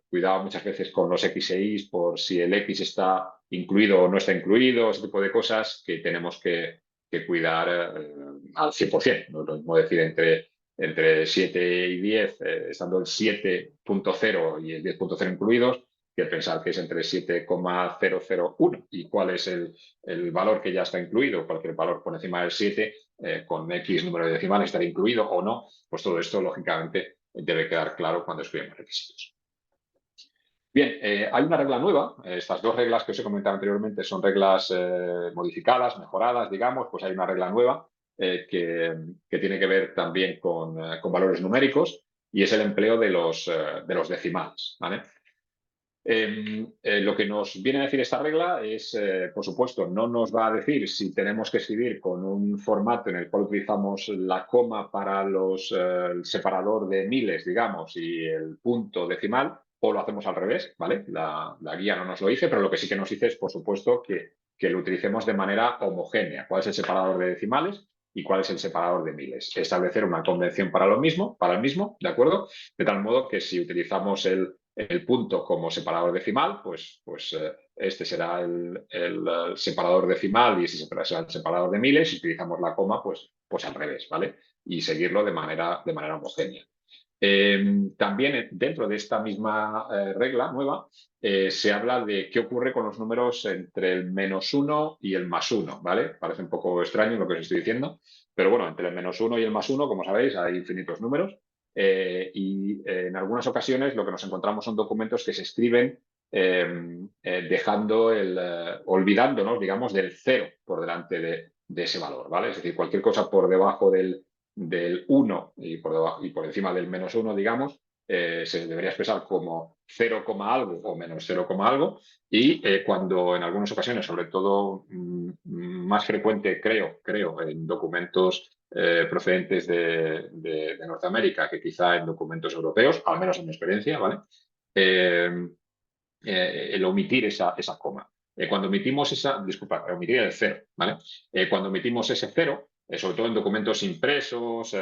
Cuidado muchas veces con los X e Y por si el X está incluido o no está incluido, ese tipo de cosas que tenemos que cuidar al 100%. No es lo mismo decir entre 7 y 10, estando el 7.0 y el 10.0 incluidos, que pensar que es entre 7,001 y cuál es el valor que ya está incluido. Cualquier valor por encima del 7, con X número de decimales, estará incluido o no. Pues todo esto, lógicamente, debe quedar claro cuando escribimos requisitos. Bien, hay una regla nueva. Estas dos reglas que os he comentado anteriormente son reglas modificadas, mejoradas, digamos. Pues hay una regla nueva que tiene que ver también con valores numéricos, y es el empleo de los decimales, ¿vale? Lo que nos viene a decir esta regla es, por supuesto, no nos va a decir si tenemos que escribir con un formato en el cual utilizamos la coma para el separador de miles, digamos, y el punto decimal, o lo hacemos al revés, ¿vale? La guía no nos lo dice, pero lo que sí que nos dice es, por supuesto, que lo utilicemos de manera homogénea. ¿Cuál es el separador de decimales y cuál es el separador de miles? Establecer una convención para el mismo, ¿de acuerdo? De tal modo que si utilizamos el punto como separador decimal, pues este será el separador decimal, y ese será el separador de miles. Si utilizamos la coma, pues al revés, ¿vale? Y seguirlo de manera homogénea. También dentro de esta misma regla nueva se habla de qué ocurre con los números entre el -1 y el +1, ¿vale? Parece un poco extraño lo que os estoy diciendo, pero bueno, entre el -1 y el +1, como sabéis, hay infinitos números. Y en algunas ocasiones lo que nos encontramos son documentos que se escriben olvidándonos, digamos, del 0 por delante de ese valor, ¿vale? Es decir, cualquier cosa por debajo del 1 y por encima del -1, digamos, se debería expresar como 0, algo o menos 0, algo. Y cuando en algunas ocasiones, sobre todo más frecuente, creo, en documentos procedentes de Norteamérica que quizá en documentos europeos, al menos en mi experiencia, ¿vale? El omitir esa coma. Cuando omitimos omitir el 0, ¿vale? Cuando omitimos ese 0, sobre todo en documentos impresos,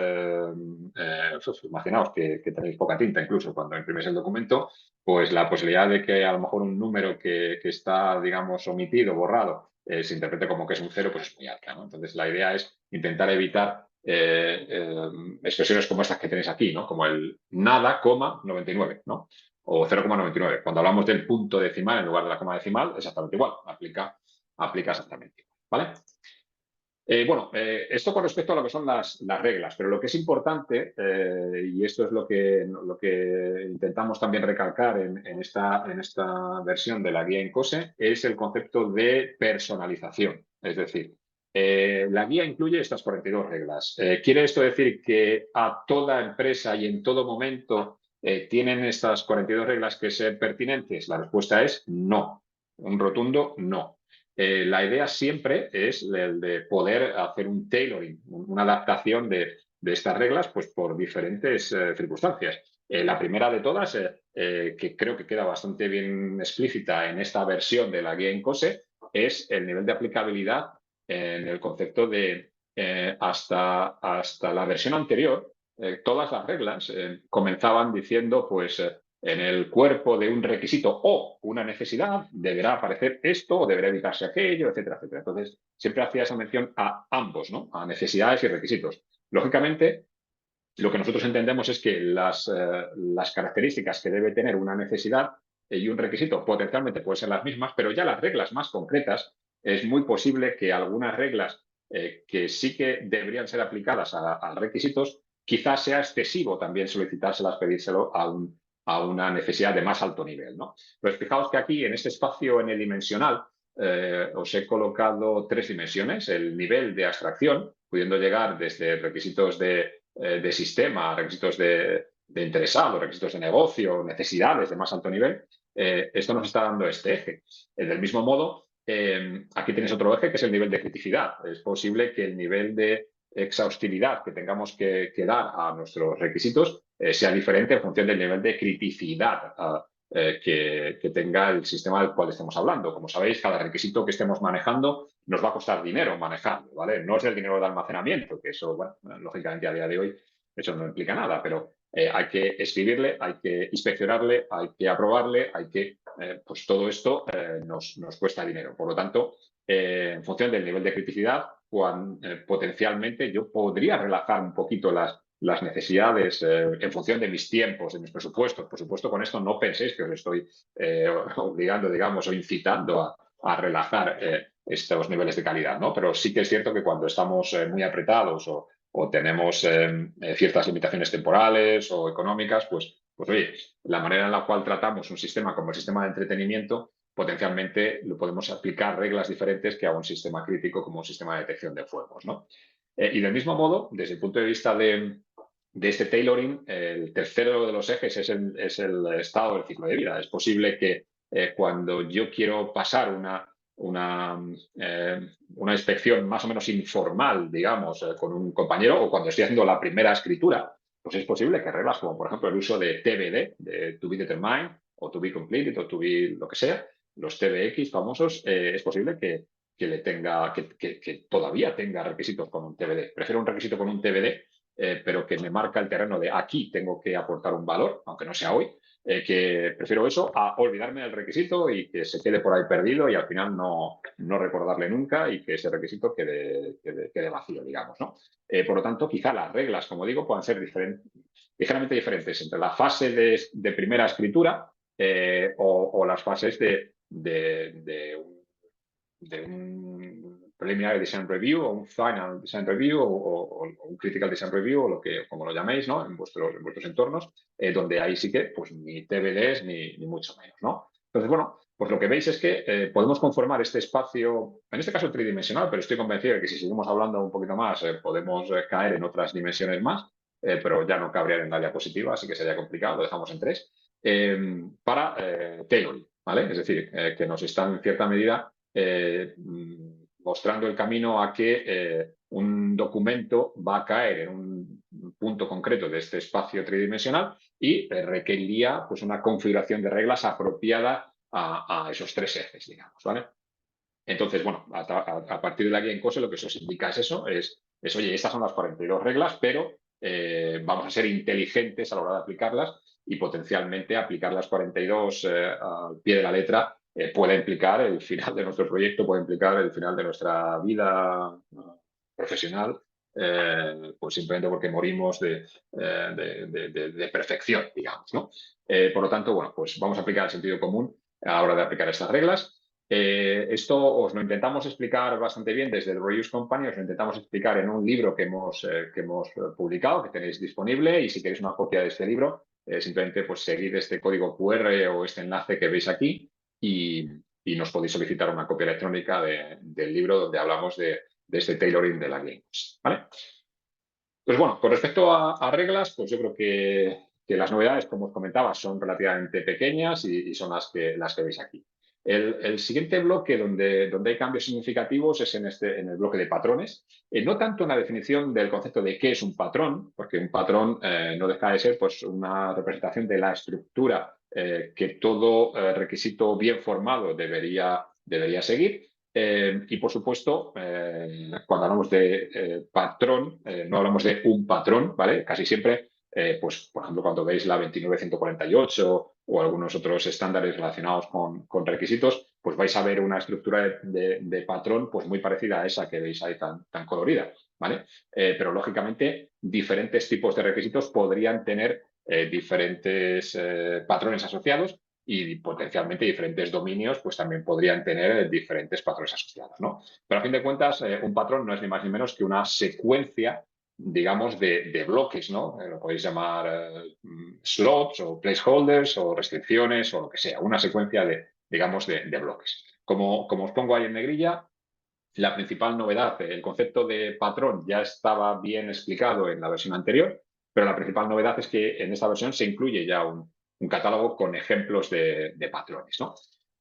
imaginaos que tenéis poca tinta incluso cuando imprimes el documento, pues la posibilidad de que a lo mejor un número que está, digamos, omitido, borrado, se interprete como que es un 0, pues es muy alta, ¿no? Entonces la idea es intentar evitar expresiones como estas que tenéis aquí, ¿no? Como el nada, 99, ¿no? O 0,99. Cuando hablamos del punto decimal en lugar de la coma decimal, exactamente igual, aplica exactamente igual, ¿vale? Esto con respecto a lo que son las reglas, pero lo que es importante, y esto es lo que intentamos también recalcar en esta versión de la guía en COSE, es el concepto de personalización. Es decir, la guía incluye estas 42 reglas. ¿Quiere esto decir que a toda empresa y en todo momento tienen estas 42 reglas que ser pertinentes? La respuesta es no. Un rotundo no. La idea siempre es el de poder hacer un tailoring, una adaptación de estas reglas, pues por diferentes circunstancias. La primera de todas, que creo que queda bastante bien explícita en esta versión de la guía en COSE, es el nivel de aplicabilidad en el concepto de hasta la versión anterior, todas las reglas comenzaban diciendo, pues, en el cuerpo de un requisito o una necesidad deberá aparecer esto o deberá evitarse aquello, etcétera, etcétera. Entonces, siempre hacía esa mención a ambos, ¿no? A necesidades y requisitos. Lógicamente, lo que nosotros entendemos es que las características que debe tener una necesidad y un requisito potencialmente pueden ser las mismas, pero ya las reglas más concretas, es muy posible que algunas reglas que sí que deberían ser aplicadas a requisitos, quizás sea excesivo también solicitárselas, pedírselo a una necesidad de más alto nivel, ¿no? Pues fijaos que aquí, en este espacio en el dimensional, os he colocado 3 dimensiones: el nivel de abstracción, pudiendo llegar desde requisitos de sistema, requisitos de interesado, requisitos de negocio, necesidades de más alto nivel. Esto nos está dando este eje. Del mismo modo, aquí tienes otro eje, que es el nivel de criticidad. Es posible que el nivel de exhaustividad que tengamos que dar a nuestros requisitos sea diferente en función del nivel de criticidad que tenga el sistema del cual estemos hablando. Como sabéis, cada requisito que estemos manejando nos va a costar dinero manejarlo, ¿vale? No es el dinero de almacenamiento, que eso, bueno, lógicamente a día de hoy eso no implica nada, pero hay que escribirle, hay que inspeccionarle, hay que aprobarle, hay que, pues todo esto nos cuesta dinero. Por lo tanto, en función del nivel de criticidad, potencialmente yo podría relajar un poquito las necesidades en función de mis tiempos, de mis presupuestos. Por supuesto, con esto no penséis que os estoy obligando, digamos, o incitando a relajar estos niveles de calidad, ¿no? Pero sí que es cierto que cuando estamos muy apretados o tenemos ciertas limitaciones temporales o económicas, pues oye, la manera en la cual tratamos un sistema como el sistema de entretenimiento, potencialmente lo podemos aplicar reglas diferentes que a un sistema crítico como un sistema de detección de fuegos, ¿no? Y del mismo modo, desde el punto de vista de este tailoring, el tercero de los ejes es el estado del ciclo de vida. Es posible que cuando yo quiero pasar una inspección más o menos informal, digamos, con un compañero, o cuando estoy haciendo la primera escritura, pues es posible que reglas como, por ejemplo, el uso de TBD, de to be determined, o to be completed, o to be lo que sea, los TBX famosos, es posible que todavía tenga requisitos con un TBD. Prefiero un requisito con un TBD, pero que me marca el terreno de aquí tengo que aportar un valor, aunque no sea hoy, que prefiero eso a olvidarme del requisito y que se quede por ahí perdido y al final no recordarle nunca y que ese requisito quede vacío, digamos, ¿no? Por lo tanto, quizá las reglas, como digo, puedan ser ligeramente diferentes entre la fase de primera escritura o las fases de un preliminary design review o un final design review o un critical design review o como lo llaméis, ¿no? En vuestros entornos, donde ahí sí que pues ni TBDs ni mucho menos, ¿no? Entonces, bueno, pues lo que veis es que podemos conformar este espacio, en este caso tridimensional, pero estoy convencido de que si seguimos hablando un poquito más podemos caer en otras dimensiones más, pero ya no cabría en la diapositiva, así que sería complicado, lo dejamos en 3, para tailoring, ¿vale? Es decir, que nos están en cierta medida mostrando el camino a que un documento va a caer en un punto concreto de este espacio tridimensional y requeriría pues, una configuración de reglas apropiada a esos 3 ejes, digamos, ¿vale? Entonces, bueno, a partir de la guía en COSE lo que se os indica es eso, es oye, estas son las 42 reglas, pero vamos a ser inteligentes a la hora de aplicarlas y potencialmente aplicar las 42 al pie de la letra puede implicar el final de nuestro proyecto, puede implicar el final de nuestra vida profesional, pues simplemente porque morimos de perfección, digamos, ¿no? Por lo tanto, bueno, pues vamos a aplicar el sentido común a la hora de aplicar estas reglas. Esto os lo intentamos explicar bastante bien desde el Reuse Company, os lo intentamos explicar en un libro que hemos publicado, que tenéis disponible, y si queréis una copia de este libro, simplemente pues seguid este código QR o este enlace que veis aquí y nos podéis solicitar una copia electrónica del libro donde hablamos de este tailoring de la Game. ¿Vale? Pues bueno, con respecto a reglas, pues yo creo que las novedades, como os comentaba, son relativamente pequeñas y son las que veis aquí. El siguiente bloque donde hay cambios significativos es en el bloque de patrones. No tanto en la definición del concepto de qué es un patrón, porque un patrón no deja de ser pues, una representación de la estructura que todo requisito bien formado debería seguir. Y por supuesto, cuando hablamos de patrón, no hablamos de un patrón, ¿vale? Casi siempre, pues por ejemplo, cuando veis la 29148 o algunos otros estándares relacionados con requisitos, pues vais a ver una estructura de patrón pues muy parecida a esa que veis ahí tan colorida. ¿vale? Pero lógicamente diferentes tipos de requisitos podrían tener diferentes patrones asociados y potencialmente diferentes dominios pues también podrían tener diferentes patrones asociados, ¿no? Pero a fin de cuentas, un patrón no es ni más ni menos que una secuencia, digamos, de bloques, ¿no? Lo podéis llamar slots o placeholders o restricciones o lo que sea, una secuencia digamos, de bloques. Como os pongo ahí en negrilla, la principal novedad, el concepto de patrón ya estaba bien explicado en la versión anterior, pero la principal novedad es que en esta versión se incluye ya un catálogo con ejemplos de patrones, ¿no?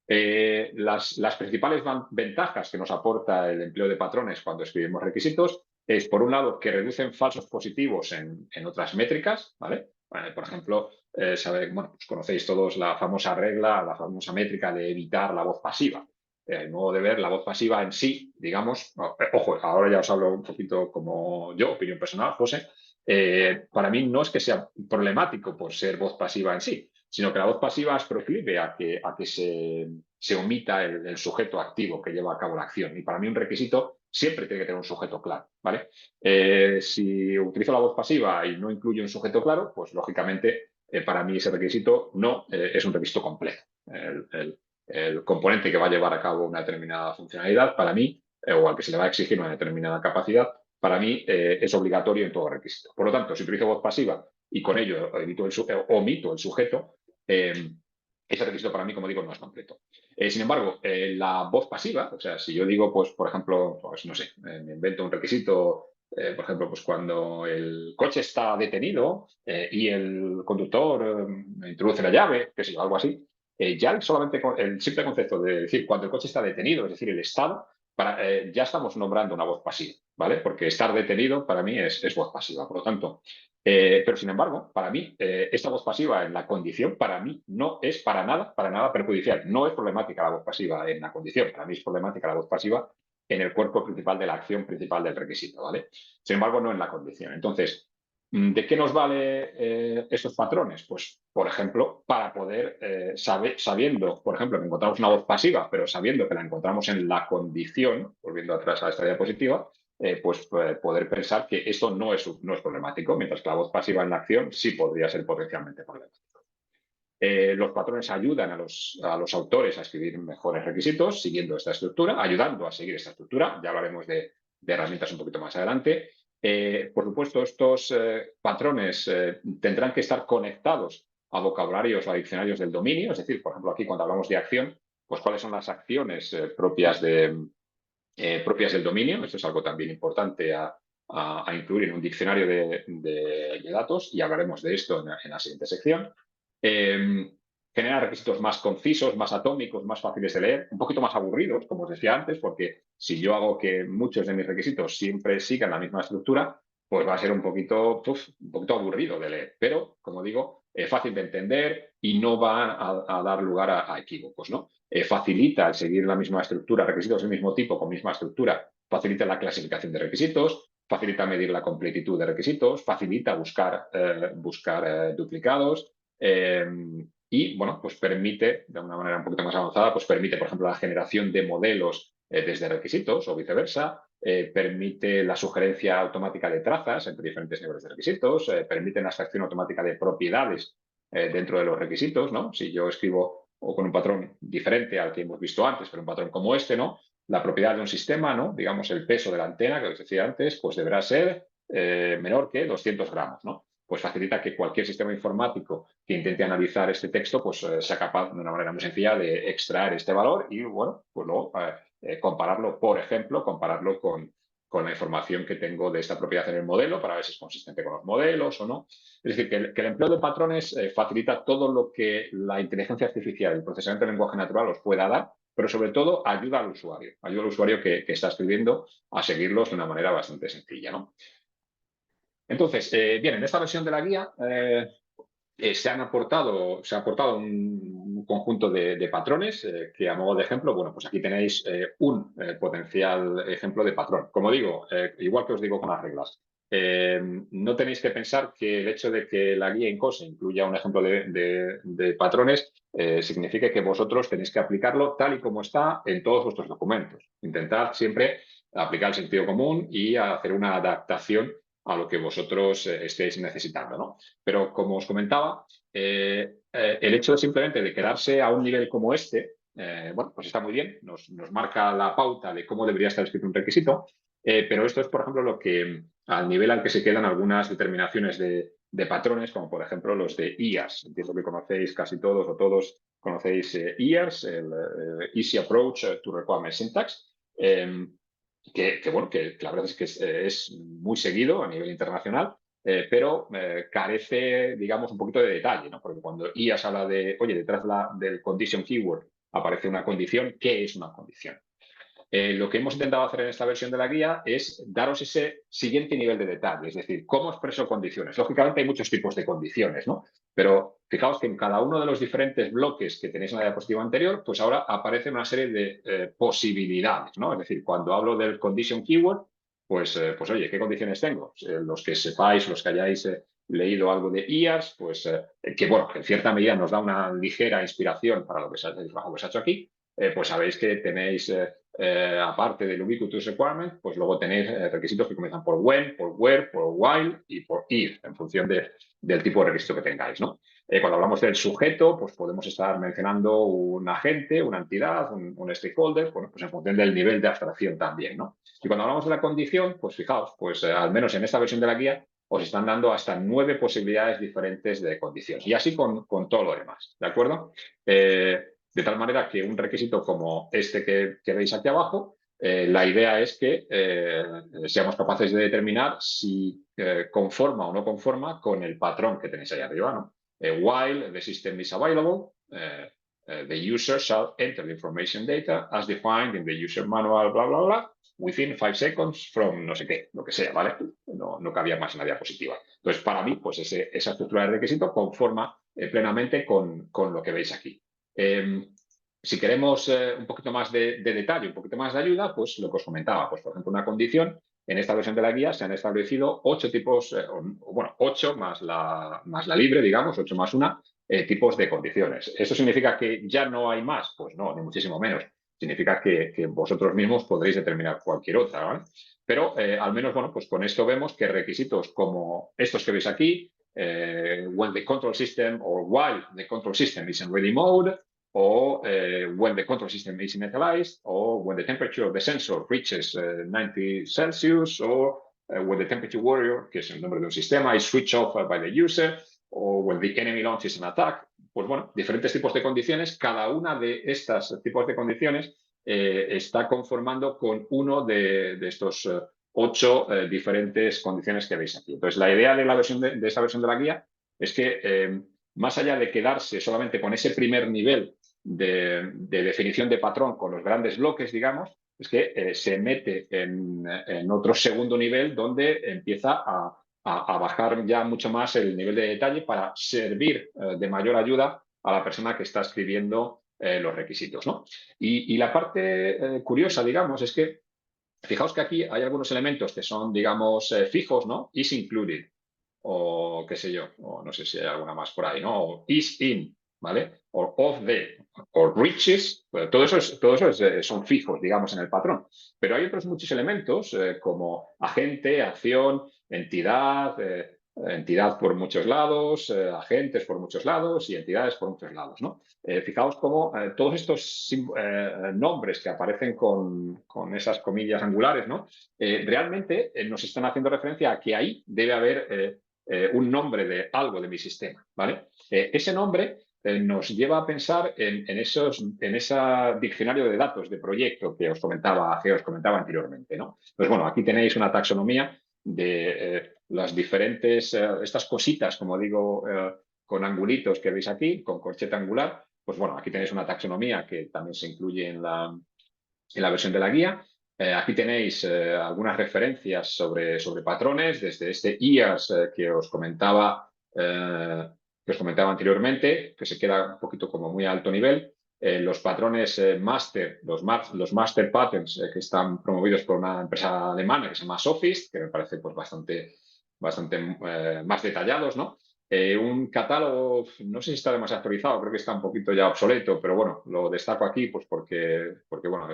Las principales ventajas que nos aporta el empleo de patrones cuando escribimos requisitos es, por un lado, que reducen falsos positivos en otras métricas, ¿vale? Por ejemplo, bueno, pues conocéis todos la famosa regla, la famosa métrica de evitar la voz pasiva. El modo de ver la voz pasiva en sí, digamos, ojo, ahora ya os hablo un poquito como yo, opinión personal, José, para mí no es que sea problemático por ser voz pasiva en sí, sino que la voz pasiva es proclive a que se omita el sujeto activo que lleva a cabo la acción. Y para mí un requisito siempre tiene que tener un sujeto claro, ¿vale? Si utilizo la voz pasiva y no incluye un sujeto claro, pues lógicamente para mí ese requisito no es un requisito completo. El componente que va a llevar a cabo una determinada funcionalidad, para mí, o al que se le va a exigir una determinada capacidad, para mí es obligatorio en todo requisito. Por lo tanto, si utilizo voz pasiva y con ello omito el sujeto, ese requisito para mí, como digo, no es completo. Sin embargo, la voz pasiva, o sea, si yo digo, pues, por ejemplo, pues no sé, me invento un requisito, por ejemplo, pues cuando el coche está detenido y el conductor introduce la llave, que sé yo, algo así, ya solamente el simple concepto de decir cuando el coche está detenido, es decir, el estado, ya estamos nombrando una voz pasiva, ¿vale? Porque estar detenido para mí es voz pasiva. Por lo tanto, pero sin embargo, para mí, esta voz pasiva en la condición, para mí no es para nada perjudicial. No es problemática la voz pasiva en la condición. Para mí es problemática la voz pasiva en el cuerpo principal de la acción principal del requisito, ¿vale? Sin embargo, no en la condición. Entonces, ¿de qué nos vale estos patrones? Pues, por ejemplo, para poder, sabiendo, por ejemplo, que encontramos una voz pasiva, pero sabiendo que la encontramos en la condición, volviendo atrás a esta diapositiva, pues poder pensar que esto no es problemático, mientras que la voz pasiva en la acción sí podría ser potencialmente problemático. Los patrones ayudan a los autores a escribir mejores requisitos siguiendo esta estructura, ayudando a seguir esta estructura. Ya hablaremos de herramientas un poquito más adelante. Por supuesto, estos patrones tendrán que estar conectados a vocabularios o a diccionarios del dominio. Es decir, por ejemplo, aquí cuando hablamos de acción, pues cuáles son las acciones propias del dominio. Esto es algo también importante a incluir en un diccionario de datos y hablaremos de esto en la siguiente sección. Generar requisitos más concisos, más atómicos, más fáciles de leer, un poquito más aburridos, como os decía antes, porque si yo hago que muchos de mis requisitos siempre sigan la misma estructura, pues va a ser un poquito aburrido de leer. Pero, como digo, fácil de entender y no va a dar lugar a equívocos, ¿no? Facilita el seguir la misma estructura, requisitos del mismo tipo con misma estructura, facilita la clasificación de requisitos, facilita medir la completitud de requisitos, facilita buscar duplicados y, bueno, pues permite, de una manera un poquito más avanzada, pues permite, por ejemplo, la generación de modelos desde requisitos o viceversa, permite la sugerencia automática de trazas entre diferentes niveles de requisitos, permite la extracción automática de propiedades dentro de los requisitos, ¿no? Si yo escribo o con un patrón diferente al que hemos visto antes, pero un patrón como este, ¿no? La propiedad de un sistema, ¿no? Digamos, el peso de la antena, que os decía antes, pues deberá ser menor que 200 gramos, ¿no? Pues facilita que cualquier sistema informático que intente analizar este texto, pues sea capaz de una manera muy sencilla de extraer este valor y, bueno, pues luego compararlo, por ejemplo, compararlo con la información que tengo de esta propiedad en el modelo para ver si es consistente con los modelos o no. Es decir, que el empleo de patrones facilita todo lo que la inteligencia artificial, el procesamiento del lenguaje natural os pueda dar, pero sobre todo ayuda al usuario que está escribiendo a seguirlos de una manera bastante sencilla, ¿no? Entonces, bien, en esta versión de la guía se ha aportado un conjunto de patrones que, a modo de ejemplo, bueno, pues aquí tenéis un potencial ejemplo de patrón. Como digo, igual que os digo con las reglas, no tenéis que pensar que el hecho de que la guía INCOSE incluya un ejemplo de patrones signifique que vosotros tenéis que aplicarlo tal y como está en todos vuestros documentos. Intentad siempre aplicar el sentido común y a hacer una adaptación a lo que vosotros estéis necesitando, ¿no? Pero como os comentaba, el hecho de simplemente de quedarse a un nivel como este, bueno, pues está muy bien, nos marca la pauta de cómo debería estar escrito un requisito, pero esto es, por ejemplo, lo que al nivel al que se quedan algunas determinaciones de patrones, como por ejemplo los de EARS. Entiendo que conocéis casi todos o todos conocéis EARS, el Easy Approach to Requirement Syntax, bueno, que la verdad es que es muy seguido a nivel internacional, pero carece, digamos, un poquito de detalle, ¿no? Porque cuando IAS habla de, oye, detrás del condition keyword aparece una condición, ¿qué es una condición? Lo que hemos intentado hacer en esta versión de la guía es daros ese siguiente nivel de detalle, es decir, cómo expreso condiciones. Lógicamente hay muchos tipos de condiciones, ¿no? Pero fijaos que en cada uno de los diferentes bloques que tenéis en la diapositiva anterior, pues ahora aparece una serie de posibilidades, ¿no? Es decir, cuando hablo del condition keyword, pues oye, ¿qué condiciones tengo? Los que sepáis, los que hayáis leído algo de IAS, pues que bueno, que en cierta medida nos da una ligera inspiración para lo que se ha hecho aquí, pues sabéis que tenéis aparte del ubiquitous requirement, pues luego tenéis requisitos que comienzan por when, por where, por while y por if, en función del tipo de requisito que tengáis, ¿no? Cuando hablamos del sujeto, pues podemos estar mencionando un agente, una entidad, un stakeholder, bueno, pues en función del nivel de abstracción también, ¿no? Y cuando hablamos de la condición, pues fijaos, pues al menos en esta versión de la guía os están dando hasta 9 posibilidades diferentes de condición. Y así con todo lo demás, ¿de acuerdo? De tal manera que un requisito como este que veis aquí abajo, la idea es que seamos capaces de determinar si conforma o no conforma con el patrón que tenéis ahí arriba, ¿no? While the system is available, the user shall enter the information data as defined in the user manual, bla, bla, bla, within 5 seconds from no sé qué, lo que sea, ¿vale? No cabía más en la diapositiva. Entonces, para mí, pues esa estructura de requisito conforma plenamente con lo que veis aquí. Si queremos un poquito más de detalle, un poquito más de ayuda, pues lo que os comentaba, pues por ejemplo una condición, en esta versión de la guía se han establecido 8 tipos, bueno, 8 más la libre, digamos, 8 más 1, tipos de condiciones. ¿Eso significa que ya no hay más? Pues no, ni muchísimo menos. Significa que vosotros mismos podréis determinar cualquier otra, ¿vale? Pero al menos, bueno, pues con esto vemos que requisitos como estos que veis aquí, when the control system or while the control system is in ready mode, o when the control system is initialized, or when the temperature of the sensor reaches 90 Celsius, or when the temperature warrior, que es el nombre de un sistema, is switched off by the user, o when the enemy launches an attack. Pues bueno, diferentes tipos de condiciones. Cada una de estos tipos de condiciones está conformando con uno de estos 8 diferentes condiciones que veis aquí. Entonces, la idea de esta versión de la guía es que más allá de quedarse solamente con ese primer nivel de definición de patrón con los grandes bloques, digamos, es que se mete en otro segundo nivel donde empieza a bajar ya mucho más el nivel de detalle para servir de mayor ayuda a la persona que está escribiendo los requisitos, ¿no? Y la parte curiosa, digamos, es que fijaos que aquí hay algunos elementos que son, digamos, fijos, ¿no? Is included, o qué sé yo, o no sé si hay alguna más por ahí, ¿no? O is in, ¿vale? O of the, o reaches, pues todo eso son fijos, digamos, en el patrón. Pero hay otros muchos elementos como agente, acción, entidad, entidad por muchos lados, agentes por muchos lados y entidades por muchos lados, ¿no? Fijaos cómo todos estos nombres que aparecen con esas comillas angulares, ¿no? Realmente nos están haciendo referencia a que ahí debe haber un nombre de algo de mi sistema, ¿vale? Ese nombre nos lleva a pensar en ese diccionario de datos de proyecto que os comentaba anteriormente, ¿no? Pues bueno, aquí tenéis una taxonomía de las diferentes, estas cositas, como digo, con angulitos que veis aquí, con corcheta angular. Pues bueno, aquí tenéis una taxonomía que también se incluye en la versión de la guía. Aquí tenéis algunas referencias sobre patrones, desde este IAS que os comentaba anteriormente, que se queda un poquito como muy a alto nivel. Los patrones master, los master patterns que están promovidos por una empresa alemana que se llama Sophist, que me parece pues bastante más detallados, ¿no? Un catálogo, no sé si está demasiado actualizado, creo que está un poquito ya obsoleto, pero bueno, lo destaco aquí pues porque bueno,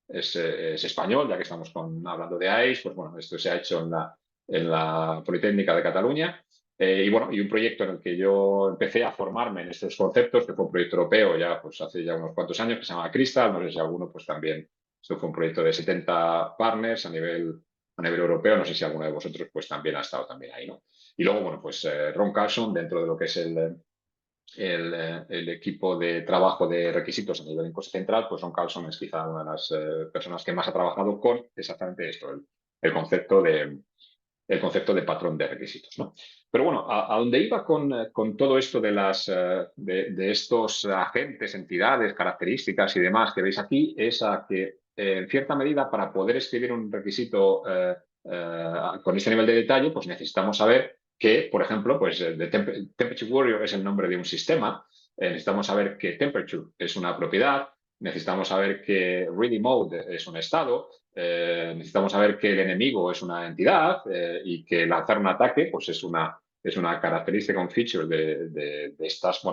es español, ya que estamos hablando de AIS, pues bueno, esto se ha hecho en la Politécnica de Cataluña. Y bueno, y un proyecto en el que yo empecé a formarme en estos conceptos, que fue un proyecto europeo ya, pues hace ya unos cuantos años, que se llama Crystal, no sé si alguno pues también, esto fue un proyecto de 70 partners a nivel europeo, no sé si alguno de vosotros pues también ha estado también ahí, ¿no? Y luego, bueno, pues Ron Carlson, dentro de lo que es el equipo de trabajo de requisitos a nivel en coste central, pues Ron Carlson es quizá una de las personas que más ha trabajado con exactamente esto, el concepto de patrón de requisitos, ¿no? Pero bueno, a donde iba con todo esto de estos agentes, entidades, características y demás que veis aquí, es a que, en cierta medida, para poder escribir un requisito con este nivel de detalle, pues necesitamos saber que, por ejemplo, pues Temperature Warrior es el nombre de un sistema, necesitamos saber que Temperature es una propiedad, necesitamos saber que Ready Mode es un estado, necesitamos saber que el enemigo es una entidad y que lanzar un ataque pues es una característica, un feature de estas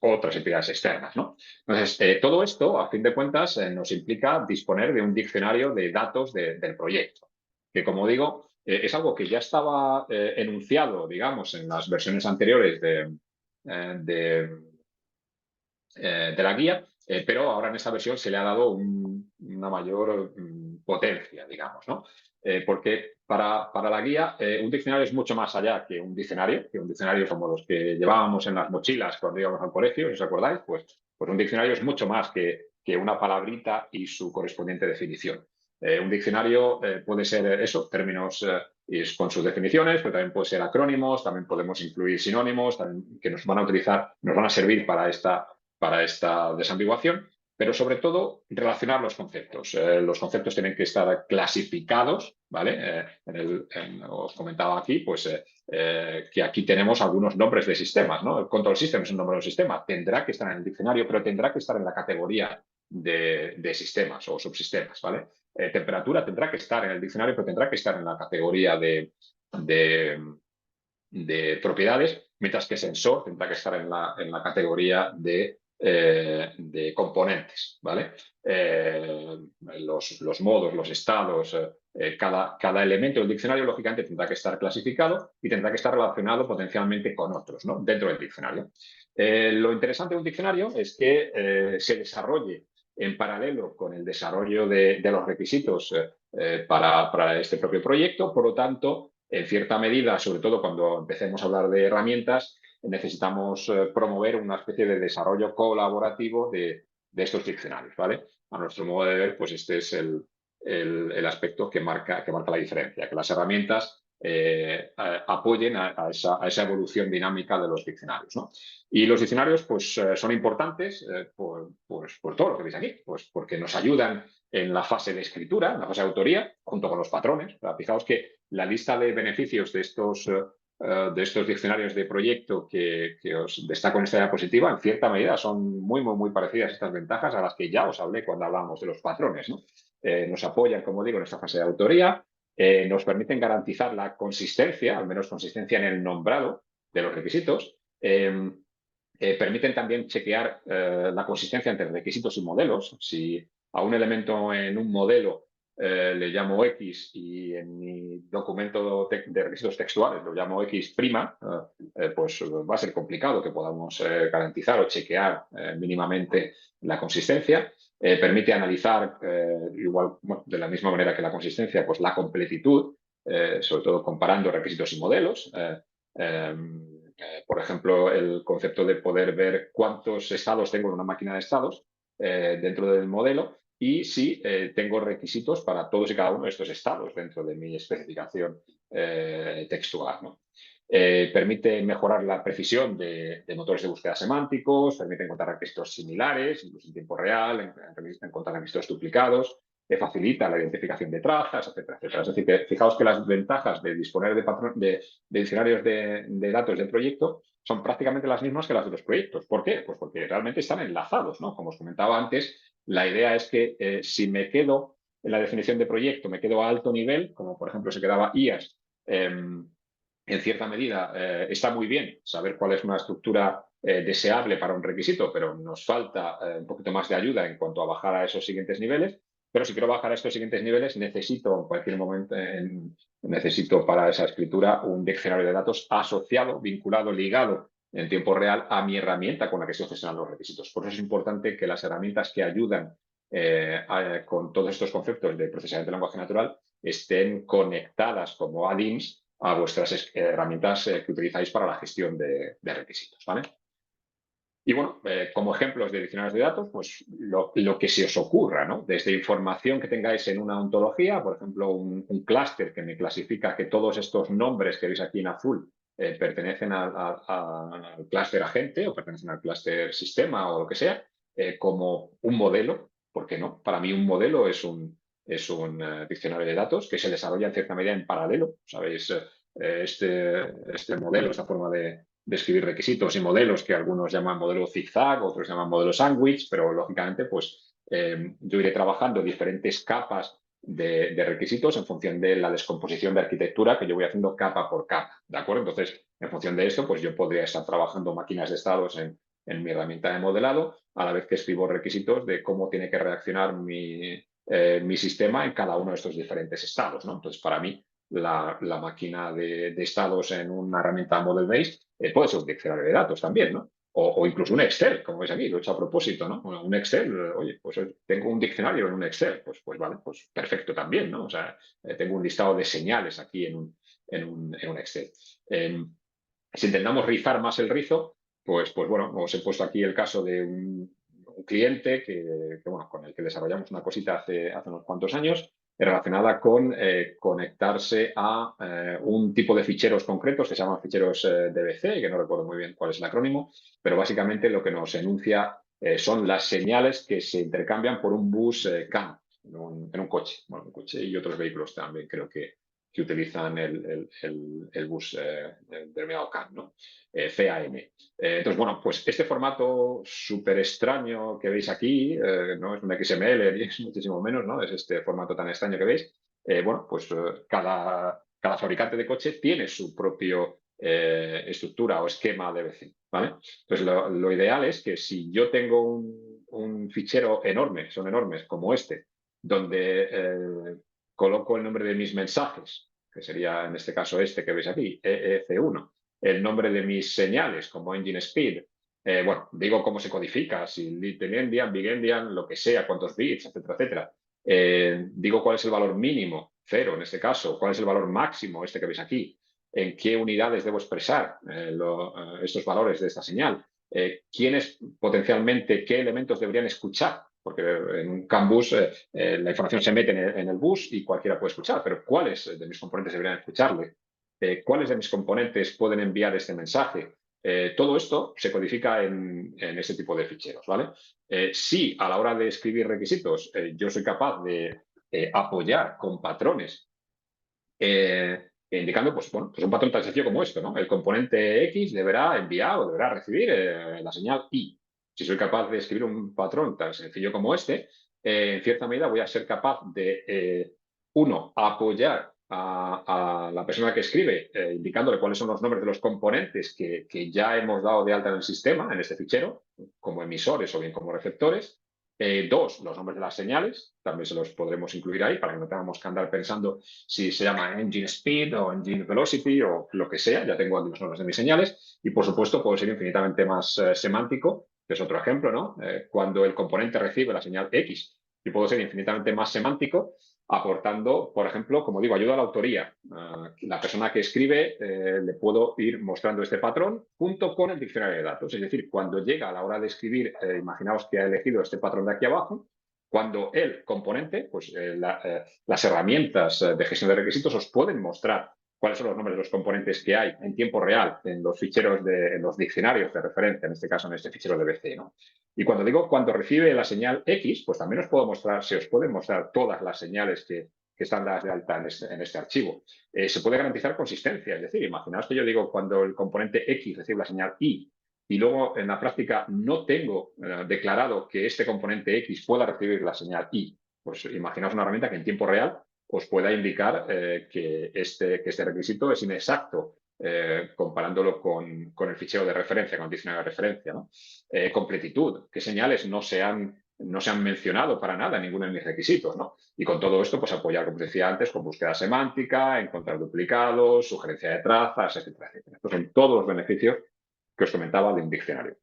otras entidades externas, ¿no? Entonces, todo esto, a fin de cuentas, nos implica disponer de un diccionario de datos del proyecto, que, como digo, es algo que ya estaba enunciado, digamos, en las versiones anteriores de la guía, pero ahora en esta versión se le ha dado una mayor potencia, digamos, ¿no? Porque para la guía un diccionario es mucho más allá que un diccionario como los que llevábamos en las mochilas cuando íbamos al colegio, si os acordáis, pues un diccionario es mucho más que una palabrita y su correspondiente definición. Un diccionario puede ser eso, términos con sus definiciones, pero también puede ser acrónimos, también podemos incluir sinónimos también, que nos van a servir para esta desambiguación, pero sobre todo relacionar los conceptos. Los conceptos tienen que estar clasificados, ¿vale? Os comentaba aquí, pues que aquí tenemos algunos nombres de sistemas, ¿no? El control system es un nombre de un sistema, tendrá que estar en el diccionario, pero tendrá que estar en la categoría de sistemas o subsistemas, ¿vale? Temperatura tendrá que estar en el diccionario, pero tendrá que estar en la categoría de propiedades, mientras que sensor tendrá que estar en la categoría de componentes, ¿vale? Los modos, los estados, cada elemento del diccionario, lógicamente, tendrá que estar clasificado y tendrá que estar relacionado potencialmente con otros, ¿no? Dentro del diccionario. Lo interesante de un diccionario es que se desarrolle en paralelo con el desarrollo de los requisitos para este propio proyecto. Por lo tanto, en cierta medida, sobre todo cuando empecemos a hablar de herramientas, necesitamos promover una especie de desarrollo colaborativo de estos diccionarios, ¿vale? A nuestro modo de ver, pues este es el aspecto que marca la diferencia, que las herramientas apoyen a esa evolución dinámica de los diccionarios, ¿no? Y los diccionarios pues, son importantes por todo lo que veis aquí, pues porque nos ayudan en la fase de escritura, en la fase de autoría, junto con los patrones. O sea, fijaos que la lista de beneficios de estos diccionarios de proyecto que os destaco en esta diapositiva, en cierta medida son muy, muy, muy parecidas estas ventajas a las que ya os hablé cuando hablábamos de los patrones, ¿no? Nos apoyan, como digo, en esta fase de autoría, nos permiten garantizar la consistencia, al menos consistencia en el nombrado de los requisitos, permiten también chequear la consistencia entre requisitos y modelos. Si a un elemento en un modelo le llamo X y en mi documento de requisitos textuales lo llamo X', pues va a ser complicado que podamos garantizar o chequear mínimamente la consistencia. Permite analizar, igual, bueno, de la misma manera que la consistencia, pues la completitud, sobre todo comparando requisitos y modelos. Por ejemplo, el concepto de poder ver cuántos estados tengo en una máquina de estados dentro del modelo y si tengo requisitos para todos y cada uno de estos estados dentro de mi especificación textual, ¿no? Permite mejorar la precisión de motores de búsqueda semánticos, permite encontrar requisitos similares, incluso en tiempo real, encontrar requisitos duplicados, facilita la identificación de trazas, etcétera, etcétera. Es decir, que fijaos que las ventajas de disponer de diccionarios de datos del proyecto son prácticamente las mismas que las de los proyectos. ¿Por qué? Pues porque realmente están enlazados, ¿no? Como os comentaba antes, la idea es que si me quedo en la definición de proyecto, me quedo a alto nivel, como por ejemplo se quedaba IAS, en cierta medida está muy bien saber cuál es una estructura deseable para un requisito, pero nos falta un poquito más de ayuda en cuanto a bajar a esos siguientes niveles. Pero si quiero bajar a estos siguientes niveles, necesito en cualquier momento, necesito para esa escritura un diccionario de datos asociado, vinculado, ligado en tiempo real a mi herramienta con la que estoy gestionando los requisitos. Por eso es importante que las herramientas que ayudan con todos estos conceptos de procesamiento de lenguaje natural estén conectadas como add-ins a vuestras herramientas que utilizáis para la gestión de requisitos, ¿vale? Y bueno, como ejemplos de diccionarios de datos, pues lo que se os ocurra, ¿no? Desde información que tengáis en una ontología, por ejemplo, un clúster que me clasifica que todos estos nombres que veis aquí en azul pertenecen al clúster agente o pertenecen al clúster sistema o lo que sea, como un modelo, ¿por qué no? Para mí un modelo es un diccionario de datos que se desarrolla en cierta medida en paralelo. ¿Sabéis? Este modelo, esta forma de escribir requisitos y modelos que algunos llaman modelo zigzag, otros llaman modelo sándwich, pero lógicamente pues yo iré trabajando diferentes capas de requisitos en función de la descomposición de arquitectura que yo voy haciendo capa por capa, ¿de acuerdo? Entonces, en función de esto, pues yo podría estar trabajando máquinas de estados en mi herramienta de modelado, a la vez que escribo requisitos de cómo tiene que reaccionar mi sistema en cada uno de estos diferentes estados, ¿no? Entonces, para mí, la máquina de estados en una herramienta model-based puede ser un diccionario de datos también, ¿no? O incluso un Excel, como veis aquí, lo he hecho a propósito, ¿no? Un Excel, oye, pues tengo un diccionario en un Excel, pues vale, pues perfecto también, ¿no? O sea, tengo un listado de señales aquí en un Excel. Si intentamos rizar más el rizo, pues bueno, os he puesto aquí el caso de un cliente bueno, con el que desarrollamos una cosita hace unos cuantos años relacionada con conectarse a un tipo de ficheros concretos que se llaman ficheros DBC, que no recuerdo muy bien cuál es el acrónimo, pero básicamente lo que nos enuncia son las señales que se intercambian por un bus CAN en un coche. Bueno, un coche y otros vehículos también creo que utilizan el bus denominado CAN, ¿no? CAN. Entonces, bueno, pues este formato súper extraño que veis aquí, no es un XML ni es muchísimo menos, ¿no? Es este formato tan extraño que veis. Bueno, pues cada fabricante de coche tiene su propio estructura o esquema DBC, ¿vale? Entonces, lo ideal es que si yo tengo un fichero enorme, son enormes, como este, donde coloco el nombre de mis mensajes, que sería en este caso este que veis aquí, EEC1, el nombre de mis señales como engine speed, bueno, digo cómo se codifica, si little endian, big endian, lo que sea, cuántos bits, etcétera, etcétera. Digo cuál es el valor mínimo, 0 en este caso, cuál es el valor máximo, este que veis aquí, en qué unidades debo expresar estos valores de esta señal, quiénes potencialmente, qué elementos deberían escuchar, porque en un CAN bus la información se mete en el bus y cualquiera puede escuchar, pero ¿cuáles de mis componentes deberían escucharle? ¿Cuáles de mis componentes pueden enviar este mensaje? Todo esto se codifica en este tipo de ficheros, ¿vale? Si a la hora de escribir requisitos yo soy capaz de apoyar con patrones indicando, pues bueno, pues un patrón tan sencillo como esto, ¿no? El componente X deberá enviar o deberá recibir la señal Y. Si soy capaz de escribir un patrón tan sencillo como este, en cierta medida voy a ser capaz de, uno, apoyar a la persona que escribe, indicándole cuáles son los nombres de los componentes que ya hemos dado de alta en el sistema, en este fichero, como emisores o bien como receptores. Dos, los nombres de las señales, también se los podremos incluir ahí para que no tengamos que andar pensando si se llama engine speed o engine velocity o lo que sea, ya tengo aquí los nombres de mis señales. Y por supuesto puedo ser infinitamente más semántico, que es otro ejemplo, ¿no? Cuando el componente recibe la señal X, y puedo ser infinitamente más semántico aportando, por ejemplo, como digo, ayuda a la autoría. La persona que escribe le puedo ir mostrando este patrón junto con el diccionario de datos. Es decir, cuando llega a la hora de escribir, imaginaos que ha elegido este patrón de aquí abajo, cuando el componente, pues las herramientas de gestión de requisitos os pueden mostrar cuáles son los nombres de los componentes que hay en tiempo real en los ficheros, en los diccionarios de referencia, en este caso en este fichero DBC, ¿no? Y cuando digo cuando recibe la señal X, pues también os puedo mostrar, se os pueden mostrar todas las señales que están dadas de alta en este archivo. Se puede garantizar consistencia, es decir, imaginaos que yo digo cuando el componente X recibe la señal Y y luego en la práctica no tengo declarado que este componente X pueda recibir la señal Y, pues imaginaos una herramienta que en tiempo real os pueda indicar que este requisito es inexacto comparándolo con el fichero de referencia, con el diccionario de referencia, ¿no? Completitud, qué señales no se han no se han mencionado para nada ninguno de mis requisitos, ¿no? Y con todo esto, pues apoyar, como os decía antes, con búsqueda semántica, encontrar duplicados, sugerencia de trazas, etcétera, etcétera. Estos son todos los beneficios que os comentaba de un diccionario.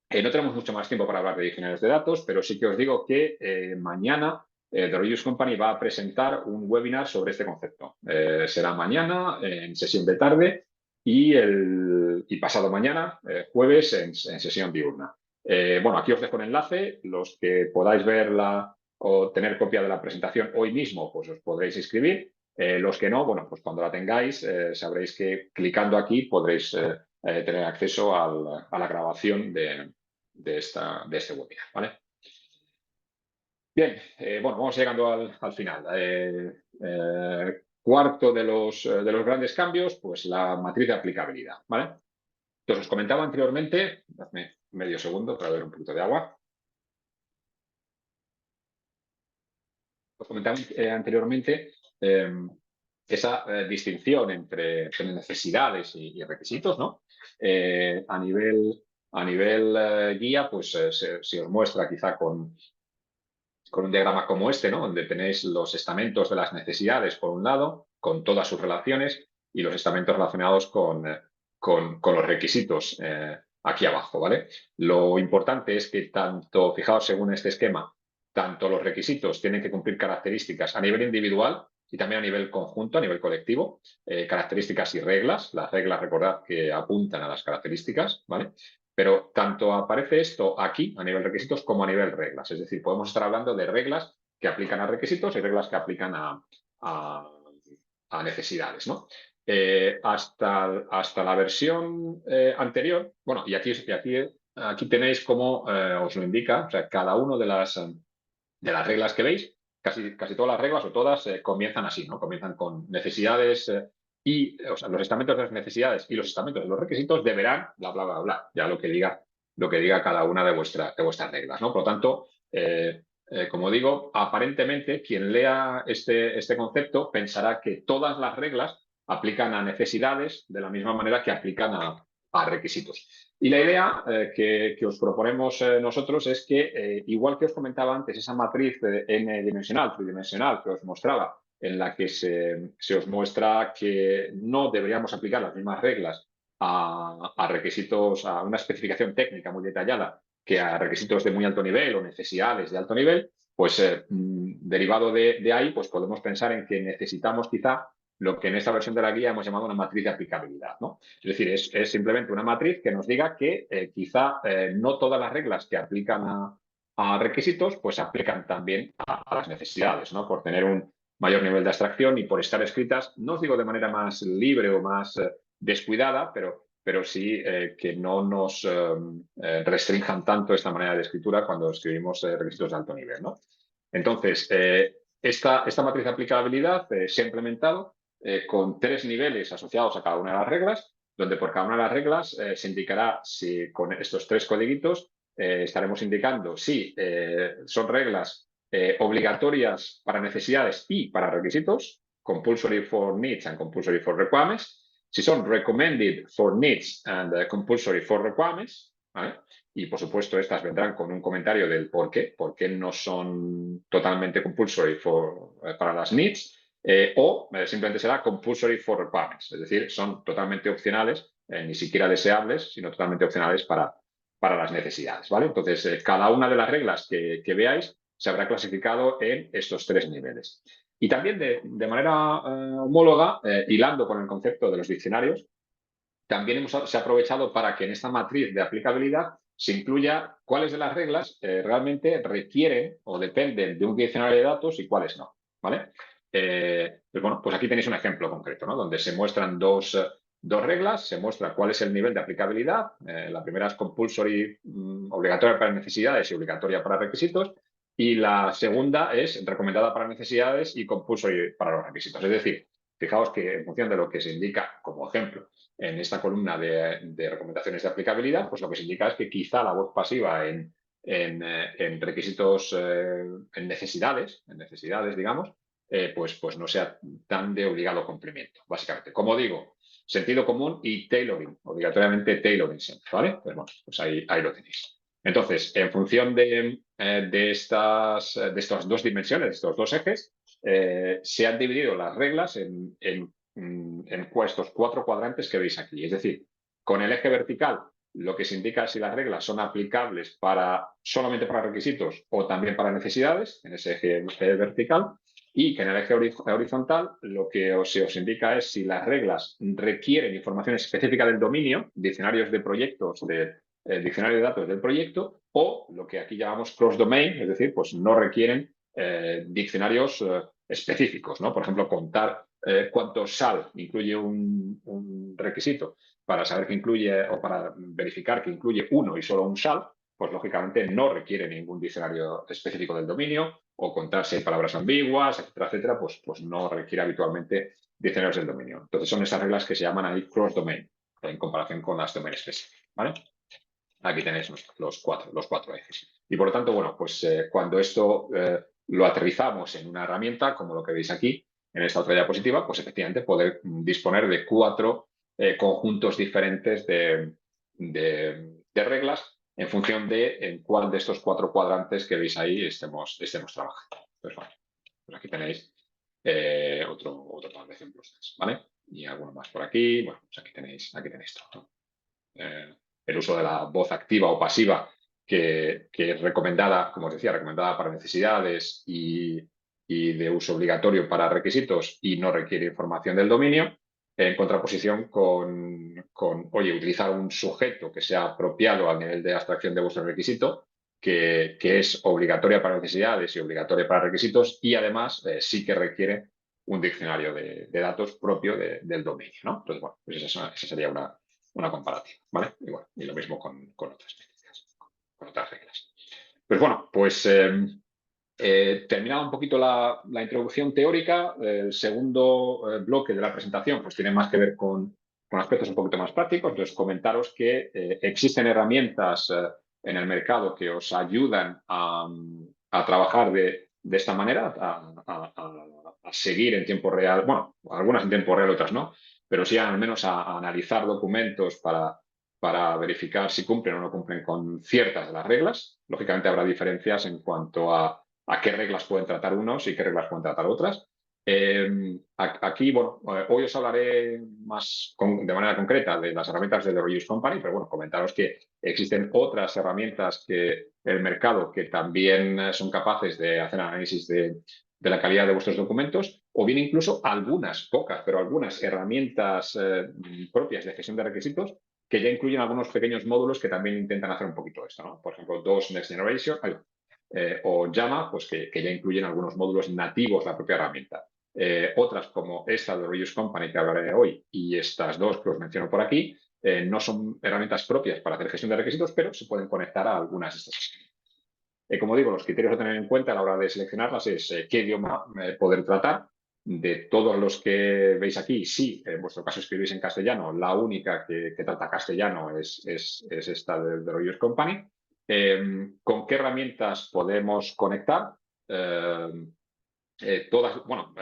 No tenemos mucho más tiempo para hablar de diccionarios de datos, pero sí que os digo que mañana The Reuse Company va a presentar un webinar sobre este concepto. Será mañana en sesión de tarde y pasado mañana, jueves, en sesión diurna. Bueno, aquí os dejo un enlace. Los que podáis verla o tener copia de la presentación hoy mismo, pues os podréis inscribir. Los que no, bueno, pues cuando la tengáis, sabréis que clicando aquí podréis tener acceso a la grabación de este webinar, ¿vale? Bien, bueno, vamos llegando al final. Cuarto de los grandes cambios, pues la matriz de aplicabilidad, ¿vale? Entonces, os comentaba anteriormente, dadme medio segundo para beber un poquito de agua. Os comentaba anteriormente esa distinción entre necesidades y requisitos, ¿no? A nivel guía, pues se os muestra quizá con un diagrama como este, ¿no? Donde tenéis los estamentos de las necesidades por un lado, con todas sus relaciones, y los estamentos relacionados con los requisitos aquí abajo, ¿vale? Lo importante es que tanto, fijaos según este esquema, tanto los requisitos tienen que cumplir características a nivel individual y también a nivel conjunto, a nivel colectivo, características y reglas. Las reglas, recordad que apuntan a las características, ¿vale? Pero tanto aparece esto aquí a nivel requisitos como a nivel reglas. Es decir, podemos estar hablando de reglas que aplican a requisitos y reglas que aplican a necesidades, ¿no? Hasta la versión anterior, bueno, y aquí tenéis cómo os lo indica, o sea, cada una de las reglas que veis, casi todas las reglas o todas comienzan así, ¿no? Comienzan con necesidades o sea, los estamentos de las necesidades y los estamentos de los requisitos deberán, bla, bla, bla, bla, ya lo que diga cada una de vuestras reglas, ¿no? Por lo tanto, como digo, aparentemente quien lea este concepto pensará que todas las reglas aplican a necesidades de la misma manera que aplican a requisitos. Y la idea que os proponemos nosotros es que, igual que os comentaba antes, esa matriz n-dimensional, tridimensional que os mostraba, en la que se os muestra que no deberíamos aplicar las mismas reglas a requisitos, a una especificación técnica muy detallada que a requisitos de muy alto nivel o necesidades de alto nivel, pues derivado de ahí, pues podemos pensar en que necesitamos quizá lo que en esta versión de la guía hemos llamado una matriz de aplicabilidad, ¿no? Es decir, es simplemente una matriz que nos diga que quizá no todas las reglas que aplican a requisitos, pues aplican también a las necesidades, ¿no? Por tener un mayor nivel de abstracción y por estar escritas, no os digo de manera más libre o más descuidada, pero sí que no nos restrinjan tanto esta manera de escritura cuando escribimos requisitos de alto nivel, ¿no? Entonces, esta matriz de aplicabilidad se ha implementado con 3 niveles asociados a cada una de las reglas, donde por cada una de las reglas se indicará si con estos 3 codiguitos estaremos indicando si son reglas obligatorias para necesidades y para requisitos, compulsory for needs and compulsory for requirements, si son recommended for needs and compulsory for requirements, ¿vale? Y por supuesto estas vendrán con un comentario del por qué no son totalmente compulsory para las needs, o simplemente será compulsory for requirements, es decir, son totalmente opcionales, ni siquiera deseables, sino totalmente opcionales para las necesidades, ¿vale? Entonces, cada una de las reglas que veáis se habrá clasificado en estos 3 niveles. Y también de manera homóloga, hilando con el concepto de los diccionarios, también se ha aprovechado para que en esta matriz de aplicabilidad se incluya cuáles de las reglas realmente requieren o dependen de un diccionario de datos y cuáles no, ¿vale? Pues bueno, pues aquí tenéis un ejemplo concreto, ¿no? Donde se muestran dos reglas, se muestra cuál es el nivel de aplicabilidad. La primera es compulsory, obligatoria para necesidades y obligatoria para requisitos. Y la segunda es recomendada para necesidades y compulsory para los requisitos. Es decir, fijaos que en función de lo que se indica como ejemplo en esta columna de recomendaciones de aplicabilidad, pues lo que se indica es que quizá la voz pasiva en requisitos, en necesidades, digamos, pues no sea tan de obligado cumplimiento, básicamente. Como digo, sentido común y tailoring, obligatoriamente tailoring, ¿vale? Pues bueno, pues ahí lo tenéis. Entonces, en función de estas dos dimensiones, de estos dos ejes, se han dividido las reglas en estos 4 cuadrantes que veis aquí. Es decir, con el eje vertical, lo que se indica es si las reglas son aplicables solamente para requisitos o también para necesidades, en ese eje vertical, y que en el eje horizontal lo que se os indica es si las reglas requieren información específica del dominio, diccionarios de proyectos, el diccionario de datos del proyecto, o lo que aquí llamamos cross-domain, es decir, pues no requieren diccionarios específicos, ¿no? Por ejemplo, contar cuánto SAL incluye un requisito para saber que incluye o para verificar que incluye uno y solo un SAL, pues lógicamente no requiere ningún diccionario específico del dominio, o contar si hay palabras ambiguas, etcétera, etcétera, pues no requiere habitualmente diccionarios del dominio. Entonces son esas reglas que se llaman ahí cross-domain, en comparación con las domain specific, ¿vale? Aquí tenéis los cuatro ejes. Y por lo tanto, bueno, pues cuando esto lo aterrizamos en una herramienta, como lo que veis aquí, en esta otra diapositiva, pues efectivamente poder disponer de 4 conjuntos diferentes de reglas en función de en cuál de estos 4 cuadrantes que veis ahí estemos trabajando. Pues, bueno, pues aquí tenéis otro par de ejemplos, ¿vale? Y alguno más por aquí. Bueno, pues aquí tenéis todo, ¿no? El uso de la voz activa o pasiva, que es recomendada, como os decía, recomendada para necesidades y de uso obligatorio para requisitos y no requiere información del dominio, en contraposición oye, utilizar un sujeto que sea apropiado al nivel de abstracción de vuestro requisito, que es obligatoria para necesidades y obligatoria para requisitos, y además sí que requiere un diccionario de datos propio del dominio, ¿no? Entonces, bueno, pues esa sería una comparativa, ¿vale? Y bueno, y lo mismo con otras métricas, con otras reglas. Pues bueno, pues terminada un poquito la introducción teórica, el segundo bloque de la presentación pues tiene más que ver con aspectos un poquito más prácticos. Entonces, comentaros que existen herramientas en el mercado que os ayudan a trabajar de esta manera, a seguir en tiempo real, bueno, algunas en tiempo real, otras no, pero sí al menos a analizar documentos para verificar si cumplen o no cumplen con ciertas de las reglas. Lógicamente habrá diferencias en cuanto a qué reglas pueden tratar unos y qué reglas pueden tratar otras. Aquí, bueno, hoy os hablaré de manera concreta de las herramientas de The Reuse Company, pero bueno, comentaros que existen otras herramientas que el mercado que también son capaces de hacer análisis de la calidad de vuestros documentos, o bien incluso algunas, pocas, pero algunas herramientas propias de gestión de requisitos que ya incluyen algunos pequeños módulos que también intentan hacer un poquito esto, ¿no? Por ejemplo, DOS Next Generation o Llama, pues que ya incluyen algunos módulos nativos de la propia herramienta. Otras como esta de Reuse Company que hablaré hoy y estas dos que os menciono por aquí, no son herramientas propias para hacer gestión de requisitos, pero se pueden conectar a algunas de estas. Como digo, los criterios a tener en cuenta a la hora de seleccionarlas es qué idioma poder tratar. De todos los que veis aquí, sí, en vuestro caso escribís en castellano, la única que trata castellano es esta de Reuse Company. ¿Con qué herramientas podemos conectar? Todas, bueno,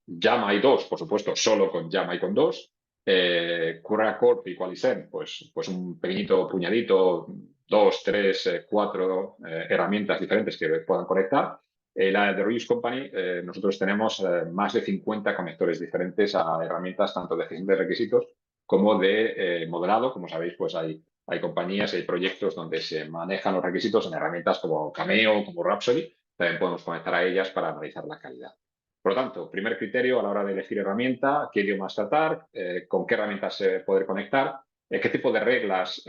Llama hay dos, por supuesto, solo con Llama y con dos. QueryCorp y Qualysend, pues un pequeñito puñadito, 2, 3, 4 herramientas diferentes que puedan conectar. La de Reuse Company, nosotros tenemos más de 50 conectores diferentes a herramientas tanto de gestión de requisitos como de modelado. Como sabéis, pues hay compañías y hay proyectos donde se manejan los requisitos en herramientas como Cameo, como Rhapsody. También podemos conectar a ellas para analizar la calidad. Por lo tanto, primer criterio a la hora de elegir herramienta, qué idiomas tratar, con qué herramientas poder conectar, qué tipo de reglas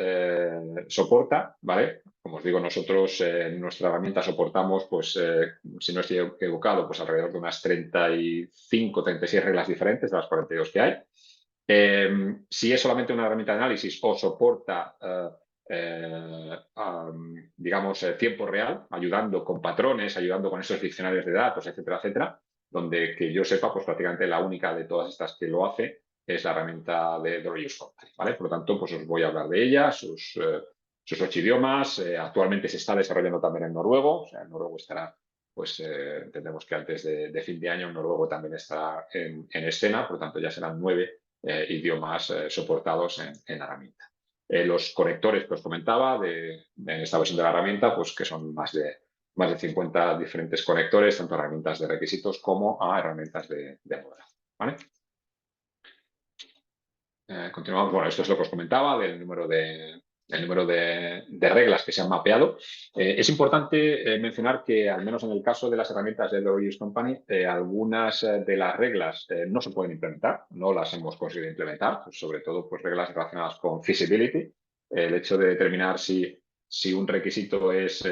soporta, ¿vale? Como os digo, nosotros en nuestra herramienta soportamos, pues, si no estoy equivocado, pues alrededor de unas 35, 36 reglas diferentes de las 42 que hay. Si es solamente una herramienta de análisis o soporta digamos, tiempo real, ayudando con patrones, ayudando con esos diccionarios de datos, etcétera, etcétera, donde que yo sepa, pues prácticamente la única de todas estas que lo hace es la herramienta de The Reuse Company, ¿vale? Por lo tanto, pues os voy a hablar de ella, sus 8 idiomas. Actualmente se está desarrollando también en noruego, o sea, en noruego estará, pues entendemos que antes de fin de año en noruego también estará en escena, por lo tanto ya serán 9 idiomas soportados en la herramienta. los conectores que os comentaba en esta versión de la herramienta, pues que son más de 50 diferentes conectores, tanto a herramientas de requisitos como a herramientas de modelación, ¿vale? Continuamos. Bueno, esto es lo que os comentaba del número de reglas que se han mapeado. Es importante mencionar que, al menos en el caso de las herramientas de Low Use Company, algunas de las reglas no se pueden implementar, no las hemos conseguido implementar, pues, sobre todo pues, reglas relacionadas con feasibility, el hecho de determinar si un requisito es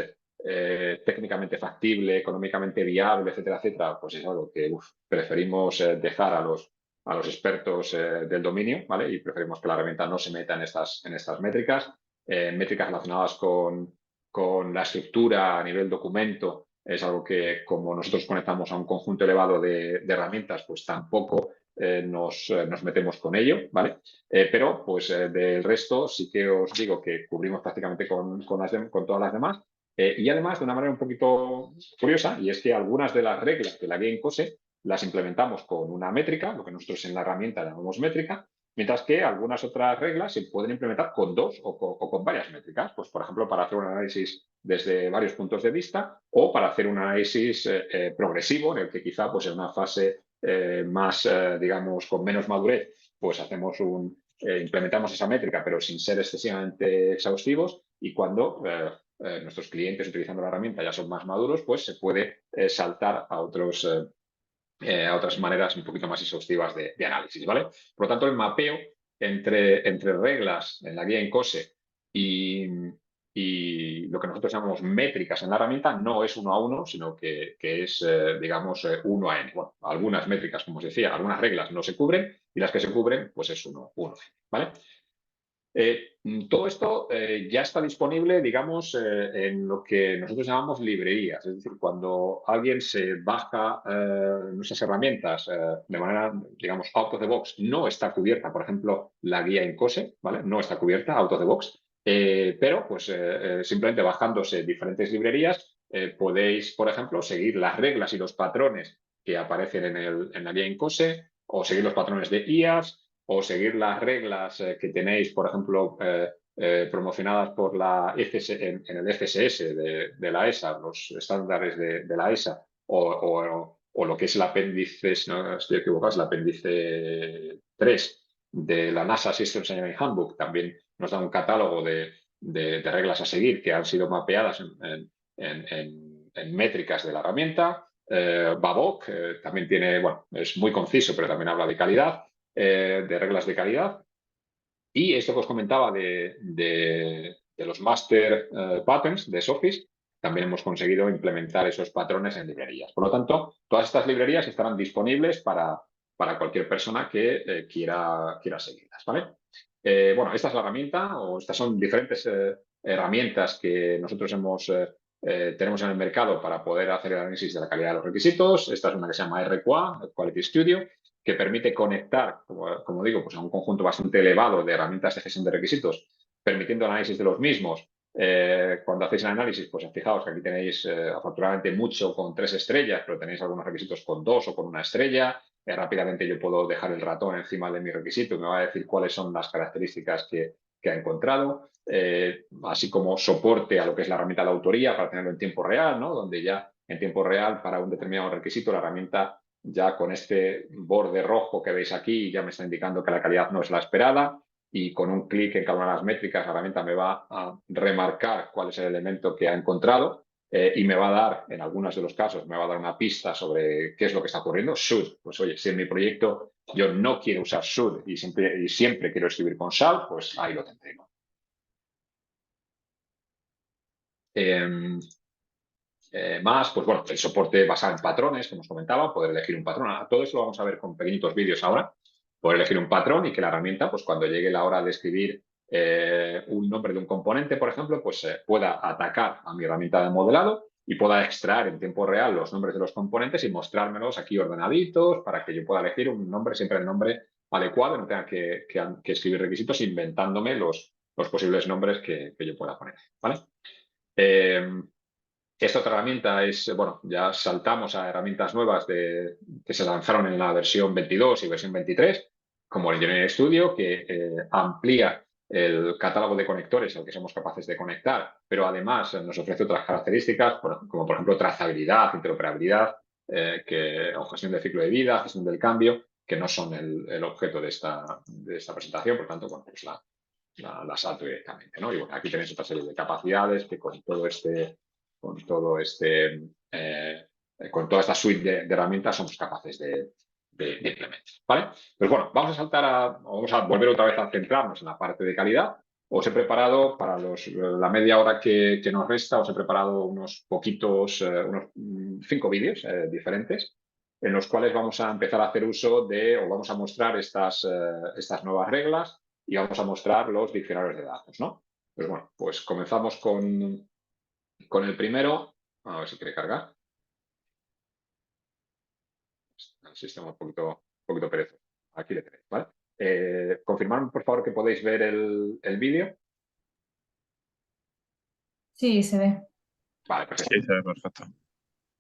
técnicamente factible, económicamente viable, etcétera, etcétera, pues es algo que preferimos dejar a los expertos del dominio, ¿vale? Y preferimos que la herramienta no se meta en estas métricas. Métricas relacionadas con la estructura a nivel documento es algo que, como nosotros conectamos a un conjunto elevado de herramientas, pues tampoco nos metemos con ello, ¿vale? Pero, pues, del resto sí que os digo que cubrimos prácticamente con todas las demás. Y además, de una manera un poquito curiosa, y es que algunas de las reglas de la guía INCOSE las implementamos con una métrica, lo que nosotros en la herramienta llamamos métrica, mientras que algunas otras reglas se pueden implementar con dos o con varias métricas, pues por ejemplo para hacer un análisis desde varios puntos de vista o para hacer un análisis progresivo en el que quizá pues en una fase más, digamos, con menos madurez, pues implementamos esa métrica pero sin ser excesivamente exhaustivos, y cuando nuestros clientes utilizando la herramienta ya son más maduros, pues se puede saltar a otras maneras un poquito más exhaustivas de análisis, ¿vale? Por lo tanto, el mapeo entre reglas en la guía INCOSE y lo que nosotros llamamos métricas en la herramienta no es 1 a 1, sino que es, digamos, 1 a n. Bueno, algunas métricas, como os decía, algunas reglas no se cubren y las que se cubren, pues es 1 a n, ¿vale? Todo esto ya está disponible, digamos, en lo que nosotros llamamos librerías. Es decir, cuando alguien se baja nuestras herramientas de manera, digamos, out of the box, no está cubierta, por ejemplo, la guía INCOSE, ¿vale? No está cubierta out of the box, pero pues simplemente bajándose diferentes librerías podéis, por ejemplo, seguir las reglas y los patrones que aparecen en la guía INCOSE, o seguir los patrones de IAS, o seguir las reglas que tenéis, por ejemplo, promocionadas por la en el FSS de la ESA, los estándares de la ESA, o lo que es el apéndice, si no estoy equivocado, es el apéndice 3 de la NASA Systems Engineering Handbook. También nos da un catálogo de reglas a seguir que han sido mapeadas en métricas de la herramienta. Babok también tiene, bueno, es muy conciso, pero también habla de calidad. De reglas de calidad. Y esto que os comentaba de los master patterns de Sofis, también hemos conseguido implementar esos patrones en librerías. Por lo tanto, todas estas librerías estarán disponibles para cualquier persona que quiera seguirlas, ¿vale? Bueno, esta es la herramienta, o estas son diferentes herramientas que nosotros tenemos en el mercado para poder hacer el análisis de la calidad de los requisitos. Esta es una que se llama RQA, Quality Studio, que permite conectar, como digo, pues a un conjunto bastante elevado de herramientas de gestión de requisitos, permitiendo análisis de los mismos. Cuando hacéis el análisis, pues fijaos que aquí tenéis afortunadamente mucho con 3 estrellas, pero tenéis algunos requisitos con 2 o con 1 estrella. Rápidamente yo puedo dejar el ratón encima de mi requisito y me va a decir cuáles son las características que ha encontrado, así como soporte a lo que es la herramienta de autoría para tenerlo en tiempo real, ¿no? Donde ya en tiempo real para un determinado requisito la herramienta ya con este borde rojo que veis aquí ya me está indicando que la calidad no es la esperada, y con un clic en cada una de las métricas la herramienta me va a remarcar cuál es el elemento que ha encontrado y me va a dar, en algunos de los casos, me va a dar una pista sobre qué es lo que está ocurriendo. Should, pues oye, si en mi proyecto yo no quiero usar should y siempre quiero escribir con shall, pues ahí lo tendré, ¿no? Más, pues bueno, el soporte basado en patrones, como os comentaba, poder elegir un patrón. Todo eso lo vamos a ver con pequeñitos vídeos ahora. Poder elegir un patrón y que la herramienta, pues cuando llegue la hora de escribir un nombre de un componente, por ejemplo, pues pueda atacar a mi herramienta de modelado y pueda extraer en tiempo real los nombres de los componentes y mostrármelos aquí ordenaditos para que yo pueda elegir un nombre, siempre el nombre adecuado, no tenga que escribir requisitos inventándome los posibles nombres que yo pueda poner, ¿vale? Esta otra herramienta es, bueno, ya saltamos a herramientas nuevas que se lanzaron en la versión 22 y versión 23, como el Engineering Studio, que amplía el catálogo de conectores al que somos capaces de conectar, pero además nos ofrece otras características, como por ejemplo trazabilidad, interoperabilidad, o gestión del ciclo de vida, gestión del cambio, que no son el objeto de esta presentación, por tanto, bueno, pues la salto directamente, ¿no? Y bueno, aquí tenéis otra serie de capacidades que con toda esta suite de herramientas somos capaces de implementar, ¿vale? Pues bueno, vamos a volver otra vez a centrarnos en la parte de calidad. Os he preparado para la media hora que nos resta, os he preparado unos 5 vídeos diferentes en los cuales vamos a empezar a hacer uso o vamos a mostrar estas nuevas reglas y vamos a mostrar los diccionarios de datos, ¿no? Pues bueno, pues comenzamos con el primero. A ver si quiere cargar. El sistema un poquito perezoso. Aquí le tenéis, ¿vale? Confirmadme, por favor, que podéis ver el vídeo. Sí, se ve. Vale, perfecto. Sí, se ve perfecto.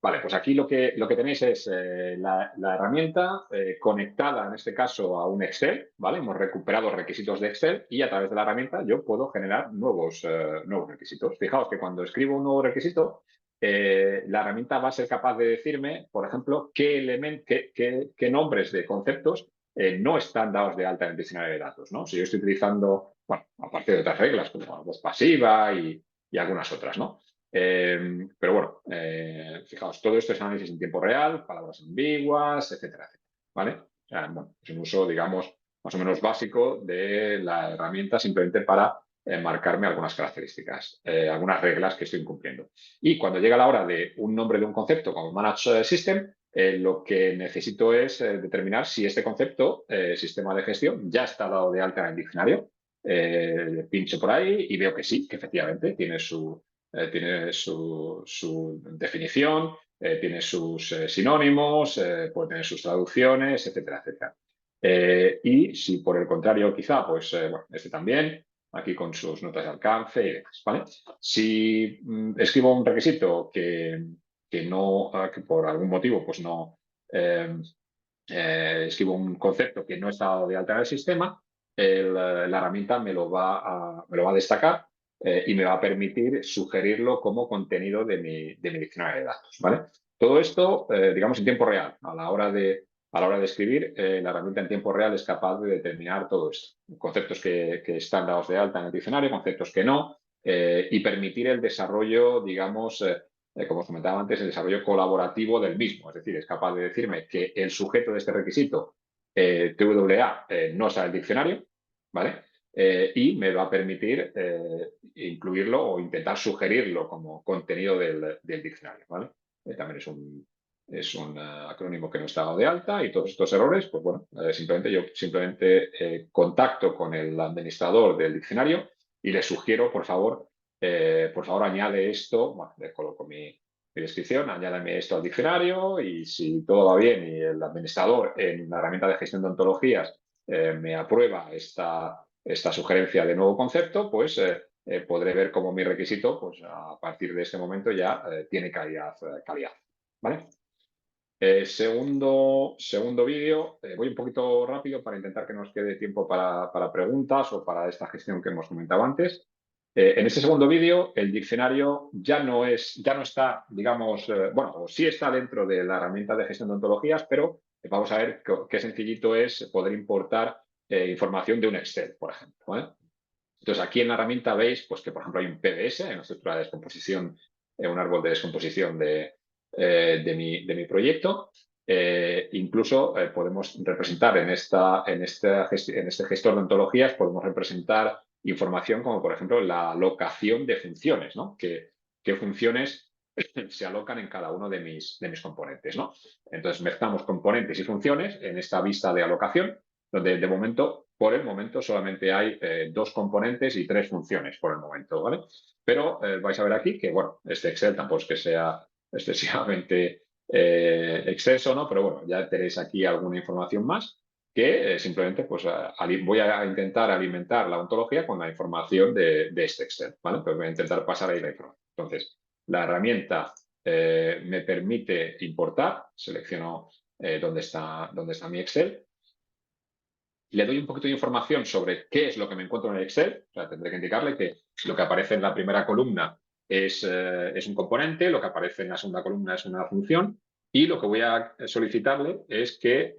Vale, pues aquí lo que tenéis es la herramienta conectada, en este caso, a un Excel, ¿vale? Hemos recuperado requisitos de Excel y a través de la herramienta yo puedo generar nuevos requisitos. Fijaos que cuando escribo un nuevo requisito, la herramienta va a ser capaz de decirme, por ejemplo, qué nombres de conceptos no están dados de alta en el diccionario de datos, ¿no? Si yo estoy utilizando, bueno, aparte de otras reglas como la voz pasiva y algunas otras, ¿no? Pero bueno, fijaos, todo esto es análisis en tiempo real, palabras ambiguas, etcétera, etcétera, ¿vale? O sea, bueno, es un uso, digamos, más o menos básico de la herramienta simplemente para marcarme algunas características, algunas reglas que estoy incumpliendo. Y cuando llega la hora de un nombre de un concepto como Manage System, lo que necesito es determinar si este concepto, sistema de gestión, ya está dado de alta en el diccionario. Pincho por ahí y veo que sí, que efectivamente tiene su definición, tiene sus sinónimos, puede tener sus traducciones, etcétera, etcétera. Y si por el contrario, quizá, pues bueno, este también, aquí con sus notas de alcance y demás, ¿vale? Si escribo un requisito que por algún motivo, pues no escribo un concepto que no está dado de alta en el sistema, la herramienta me lo va a destacar y me va a permitir sugerirlo como contenido de mi diccionario de datos, ¿vale? Todo esto, digamos, en tiempo real. A la hora de escribir, la herramienta en tiempo real es capaz de determinar todo esto. Conceptos que están dados de alta en el diccionario, conceptos que no, y permitir el desarrollo, digamos, como os comentaba antes, el desarrollo colaborativo del mismo. Es decir, es capaz de decirme que el sujeto de este requisito, TWA, no está en el diccionario, ¿vale? Y me va a permitir incluirlo o intentar sugerirlo como contenido del diccionario, ¿vale? También es un acrónimo que no está dado de alta y todos estos errores, pues bueno, simplemente contacto con el administrador del diccionario y le sugiero, por favor, añade esto, bueno, le coloco mi descripción, añádame esto al diccionario y si todo va bien y el administrador en la herramienta de gestión de ontologías me aprueba esta sugerencia de nuevo concepto, pues podré ver cómo mi requisito, pues a partir de este momento ya tiene calidad, ¿vale? Segundo vídeo, voy un poquito rápido para intentar que nos quede tiempo para preguntas o para esta gestión que hemos comentado antes. En este segundo vídeo, el diccionario ya no está, digamos, bueno, sí está dentro de la herramienta de gestión de ontologías, pero vamos a ver qué sencillito es poder importar información de un Excel, por ejemplo, ¿vale? Entonces, aquí en la herramienta veis pues, que, por ejemplo, hay un PDS, una estructura de descomposición, un árbol de descomposición de mi proyecto. Incluso podemos representar en este gestor de ontologías, podemos representar información como, por ejemplo, la alocación de funciones, ¿no? ¿Qué funciones se alocan en cada uno de mis componentes, ¿no? Entonces, mezclamos componentes y funciones en esta vista de alocación, donde por el momento, solamente hay 2 componentes y 3 funciones por el momento, ¿vale? Pero vais a ver aquí que, bueno, este Excel tampoco es que sea excesivamente exceso, ¿no? Pero bueno, ya tenéis aquí alguna información más que simplemente pues voy a intentar alimentar la ontología con la información de este Excel, ¿vale? Pues voy a intentar pasar ahí la información. Entonces, la herramienta me permite importar, selecciono dónde está mi Excel Le doy un poquito de información sobre qué es lo que me encuentro en el Excel. O sea, tendré que indicarle que lo que aparece en la primera columna es un componente, lo que aparece en la segunda columna es una función, y lo que voy a solicitarle es que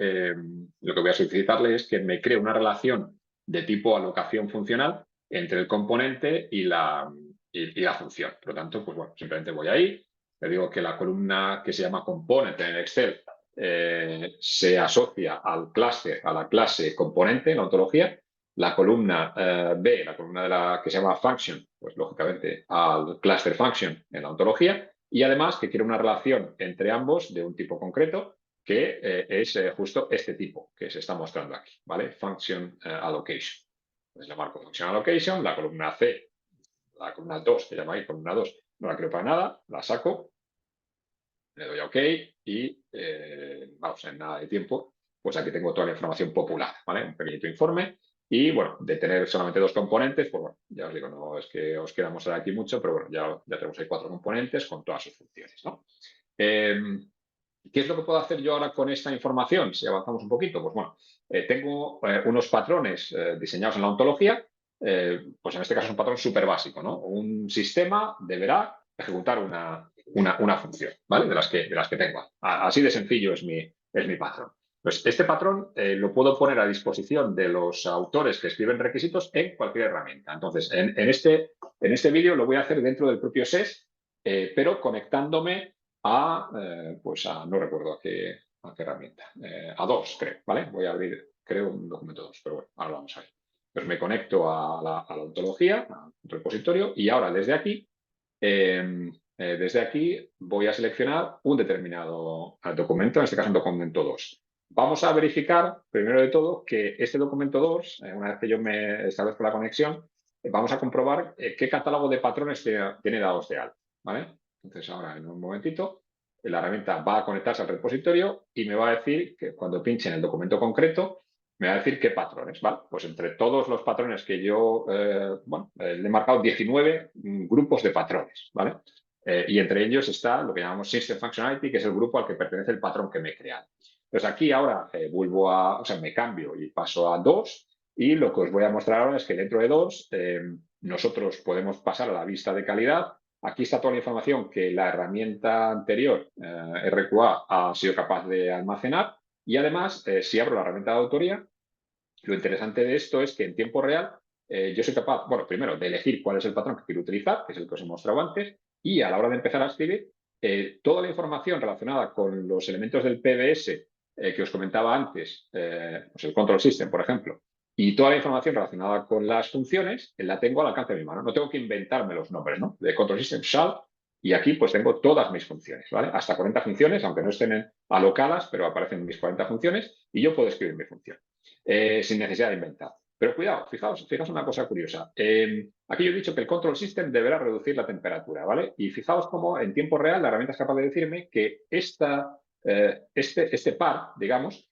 me cree una relación de tipo alocación funcional entre el componente y la función. Por lo tanto, pues bueno, simplemente voy ahí, le digo que la columna que se llama component en el Excel se asocia al clúster, a la clase componente en la ontología. La columna B, la columna que se llama function, pues lógicamente al cluster function en la ontología, y además que quiere una relación entre ambos de un tipo concreto que es justo este tipo que se está mostrando aquí, ¿vale? Function allocation. Entonces le marco function allocation, la columna C, la columna 2, que llama ahí columna 2, no la quiero para nada, la saco, le doy a OK y vamos, en nada de tiempo, pues aquí tengo toda la información popular, ¿vale? Un pequeñito informe. Y bueno, de tener solamente 2 componentes, pues bueno, ya os digo, no es que os quiera mostrar aquí mucho, pero bueno, ya tenemos ahí 4 componentes con todas sus funciones, ¿no? ¿Qué es lo que puedo hacer yo ahora con esta información? Si avanzamos un poquito, pues bueno, tengo unos patrones diseñados en la ontología, pues en este caso es un patrón súper básico, ¿no? Un sistema deberá ejecutar una función, ¿vale? De las que tengo. Así de sencillo es mi patrón. Pues este patrón lo puedo poner a disposición de los autores que escriben requisitos en cualquier herramienta. Entonces, en este vídeo lo voy a hacer dentro del propio SES, pero conectándome no recuerdo a qué herramienta, a 2 creo, ¿vale? Voy a abrir, creo, un documento 2, pero bueno, ahora lo vamos a ver. Pues me conecto a la ontología, al repositorio, y ahora desde aquí voy a seleccionar un determinado documento, en este caso un documento 2. Vamos a verificar, primero de todo, que este documento 2, una vez que yo me establezco la conexión, vamos a comprobar qué catálogo de patrones tiene dados de alta, ¿vale? Entonces ahora, en un momentito, la herramienta va a conectarse al repositorio y me va a decir que cuando pinche en el documento concreto, me va a decir qué patrones, ¿vale? Pues entre todos los patrones que yo, le he marcado 19 grupos de patrones, ¿vale? Y entre ellos está lo que llamamos System Functionality, que es el grupo al que pertenece el patrón que me he creado. Entonces aquí ahora me cambio y paso a 2, y lo que os voy a mostrar ahora es que dentro de 2 nosotros podemos pasar a la vista de calidad. Aquí está toda la información que la herramienta anterior, RQA, ha sido capaz de almacenar, y además, si abro la herramienta de autoría, lo interesante de esto es que en tiempo real yo soy capaz, bueno, primero de elegir cuál es el patrón que quiero utilizar, que es el que os he mostrado antes, y a la hora de empezar a escribir, toda la información relacionada con los elementos del PBS que os comentaba antes, pues el Control System, por ejemplo, y toda la información relacionada con las funciones, la tengo al alcance de mi mano. No tengo que inventarme los nombres, ¿no? De Control System shall, y aquí pues tengo todas mis funciones, ¿vale? Hasta 40 funciones, aunque no estén alocadas, pero aparecen mis 40 funciones, y yo puedo escribir mi función. Sin necesidad de inventar. Pero cuidado, fijaos una cosa curiosa. Aquí yo he dicho que el control system deberá reducir la temperatura, ¿vale? Y fijaos cómo en tiempo real la herramienta es capaz de decirme que este par, digamos,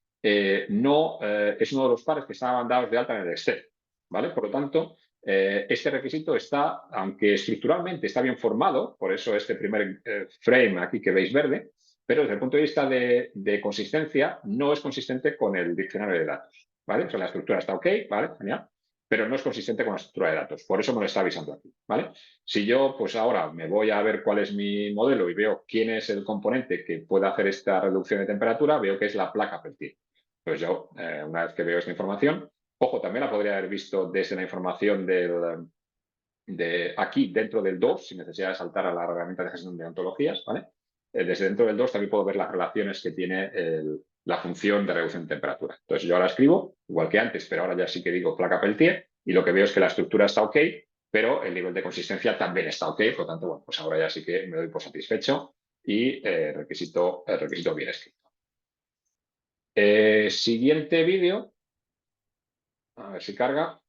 no es uno de los pares que estaban dados de alta en el Excel, ¿vale? Por lo tanto, este requisito está, aunque estructuralmente está bien formado, por eso este primer frame aquí que veis verde, pero desde el punto de vista de consistencia no es consistente con el diccionario de datos, ¿vale? O sea, la estructura está OK, ¿vale? Genial, pero no es consistente con la estructura de datos, por eso me lo está avisando aquí, ¿vale? Si yo, pues ahora me voy a ver cuál es mi modelo y veo quién es el componente que puede hacer esta reducción de temperatura, veo que es la placa Peltier. Pues yo, una vez que veo esta información, ojo, también la podría haber visto desde la información de aquí dentro del 2, sin necesidad de saltar a la herramienta de gestión de ontologías, ¿vale? Desde dentro del 2 también puedo ver las relaciones que tiene la función de reducción de temperatura. Entonces yo ahora escribo, igual que antes, pero ahora ya sí que digo placa Peltier, y lo que veo es que la estructura está OK, pero el nivel de consistencia también está OK, por lo tanto, bueno, pues ahora ya sí que me doy por satisfecho y requisito bien escrito. Siguiente vídeo, a ver si carga,